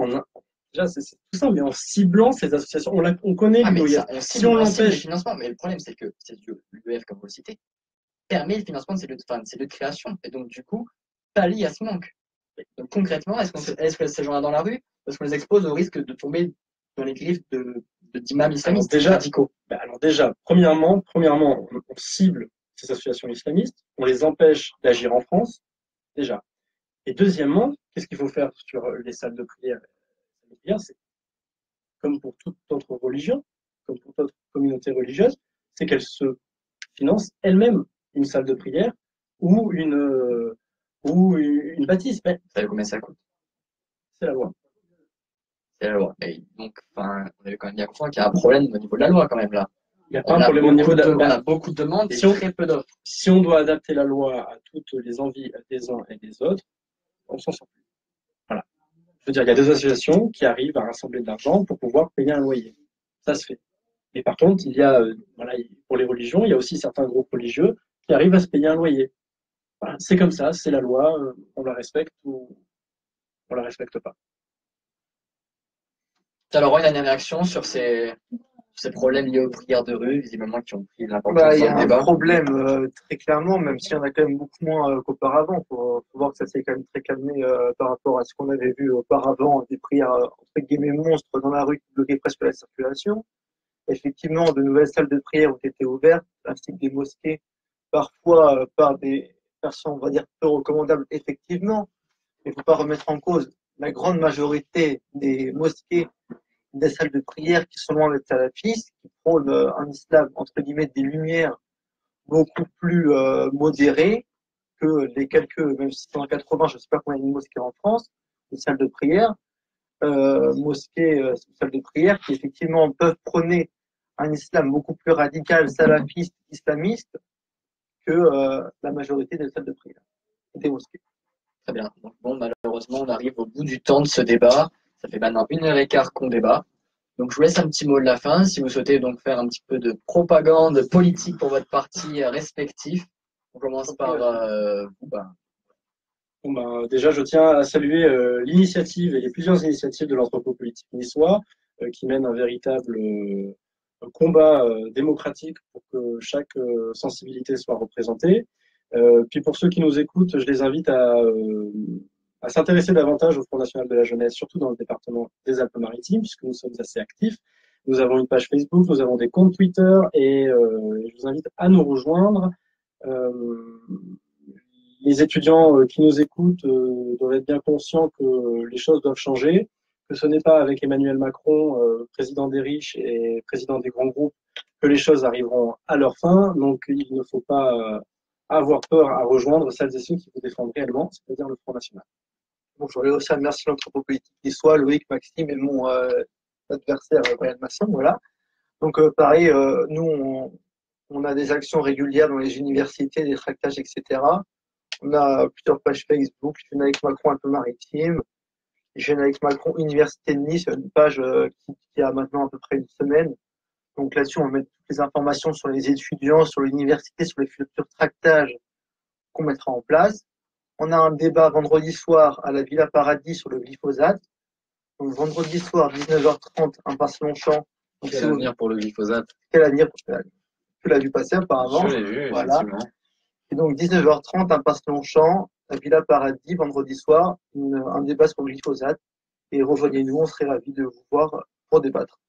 c'est tout ça, mais en ciblant ces associations, on connaît l'UOIF. Si on l'empêche. Le financement, mais le problème, c'est que l'UOIF, comme vous le citez, permet le financement de ces lieux de création. Et donc, du coup, pallie à ce manque. Donc, concrètement, est-ce que ces gens-là dans la rue, est-ce qu'on les expose au risque de tomber dans les griffes d'imams islamistes radicaux? Alors déjà, premièrement, on cible ces associations islamistes, on les empêche d'agir en France, déjà. Et deuxièmement, qu'est-ce qu'il faut faire sur les salles de prière? C'est comme pour toute autre religion, comme pour toute autre communauté religieuse, c'est qu'elle se finance elle-même une salle de prière ou une bâtisse. Vous savez combien ça coûte? C'est la loi. C'est la loi. Et donc, on avait quand même bien compris qu'il y a un problème au niveau de la loi quand même là. Il n'y a pas un problème au niveau de la loi. On a beaucoup de demandes et très peu d'offres. Si on doit adapter la loi à toutes les envies des uns et des autres, on s'en sort plus. Voilà. Je veux dire, il y a des associations qui arrivent à rassembler de l'argent pour pouvoir payer un loyer. Ça se fait. Mais par contre, il y a, pour les religions, il y a aussi certains groupes religieux qui arrivent à se payer un loyer. Voilà, c'est comme ça, c'est la loi, on la respecte ou on la respecte pas. Alors, une dernière réaction sur ces problèmes liés aux prières de rue, visiblement, qui ont pris Bah, l'importance il y dans a le un débat. problème très clairement, même s'il y en a quand même beaucoup moins qu'auparavant. Faut voir que ça s'est quand même très calmé par rapport à ce qu'on avait vu auparavant, des prières entre guillemets monstres dans la rue qui bloquaient presque la circulation. Effectivement, de nouvelles salles de prière ont été ouvertes, ainsi que des mosquées, parfois par des personnes, on va dire, peu recommandables, effectivement. Il ne faut pas remettre en cause la grande majorité des mosquées, des salles de prière qui sont loin d'être salafistes, qui prônent un islam, entre guillemets, des lumières beaucoup plus modéré que les quelques, même si c'est en 80, je ne sais pas combien il y a de mosquées en France, des salles de prière, salles de prière qui effectivement peuvent prôner un islam beaucoup plus radical, salafiste, islamiste que la majorité des salles de prière, des mosquées. Très bien. Donc, bon, malheureusement, on arrive au bout du temps de ce débat. Ça fait maintenant 1 heure et quart qu'on débat. Donc, je vous laisse un petit mot de la fin. Si vous souhaitez donc faire un petit peu de propagande politique pour votre parti respectif, on commence par vous. Bon, ben, déjà, je tiens à saluer l'initiative et les plusieurs initiatives de l'entrepôt politique niçois qui mènent un véritable combat démocratique pour que chaque sensibilité soit représentée. Puis pour ceux qui nous écoutent, je les invite à s'intéresser davantage au Front National de la Jeunesse, surtout dans le département des Alpes-Maritimes, puisque nous sommes assez actifs. Nous avons une page Facebook, nous avons des comptes Twitter et je vous invite à nous rejoindre. Les étudiants qui nous écoutent doivent être bien conscients que les choses doivent changer, que ce n'est pas avec Emmanuel Macron, président des riches et président des grands groupes, que les choses arriveront à leur fin. Donc, il ne faut pas avoir peur à rejoindre celles et ceux qui vous défendent réellement, c'est-à-dire le Front National. Bon, je voudrais aussi remercier l'entrepôt politique qui soit Loïc, Maxime et mon adversaire Brian Masson, voilà. Donc, pareil, nous, on a des actions régulières dans les universités, des tractages, etc. On a plusieurs pages Facebook, Jeune avec Macron Alpes-Maritimes, Jeune avec Macron Université de Nice, une page qui a maintenant à peu près une semaine. Donc là-dessus, on va mettre toutes les informations sur les étudiants, sur l'université, sur les futurs tractages qu'on mettra en place. On a un débat vendredi soir à la Villa Paradis sur le glyphosate. Donc vendredi soir, 19h30, impasse Longchamp. Quel avenir pour le glyphosate? Quel avenir pour tu l'as vu passer apparemment. Je l'ai vu, voilà. effectivement. Et donc 19h30, impasse Longchamp, à Villa Paradis, vendredi soir, un débat sur le glyphosate. Et rejoignez-nous, on serait ravis de vous voir pour débattre.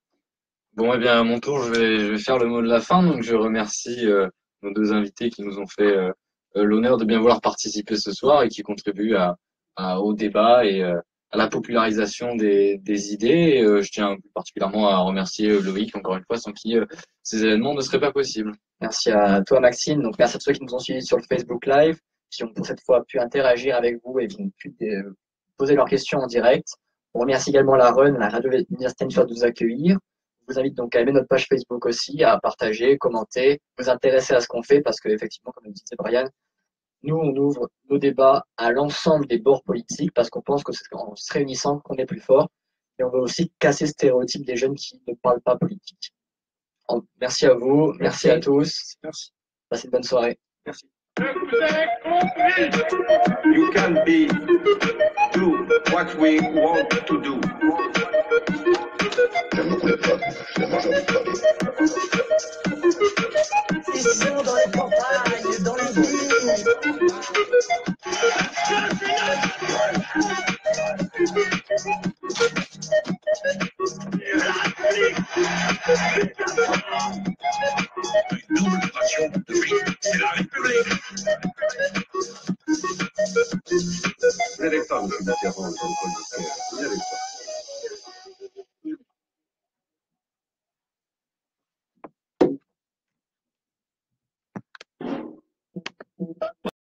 Bon, eh bien, à mon tour, je vais faire le mot de la fin. Donc, je remercie nos deux invités qui nous ont fait l'honneur de bien vouloir participer ce soir et qui contribuent au débat et à la popularisation des idées. Et, je tiens plus particulièrement à remercier Loïc, encore une fois, sans qui ces événements ne seraient pas possibles. Merci à toi, Maxime. Donc, merci à tous ceux qui nous ont suivis sur le Facebook Live, qui ont pour cette fois pu interagir avec vous et qui ont pu poser leurs questions en direct. On remercie également la RUN, la Radio Université Niçoise, de nous accueillir. Je vous invite donc à aimer notre page Facebook aussi, à partager, commenter, vous intéresser à ce qu'on fait parce que, effectivement, comme le disait Brian, nous, on ouvre nos débats à l'ensemble des bords politiques parce qu'on pense que c'est en se réunissant qu'on est plus fort et on veut aussi casser ce stéréotype des jeunes qui ne parlent pas politique. Merci à vous, merci à tous. Merci. Passez une bonne soirée. Merci. You can do what we want to do. J'aime beaucoup le peuple, je suis la major du peuple. Ils sont dans les campagnes, dans les villes. Une double passion de vie, c'est la République. Vous n'avez pas, monsieur Mitterrand, le contrôle du ciel. Vous n'avez pas.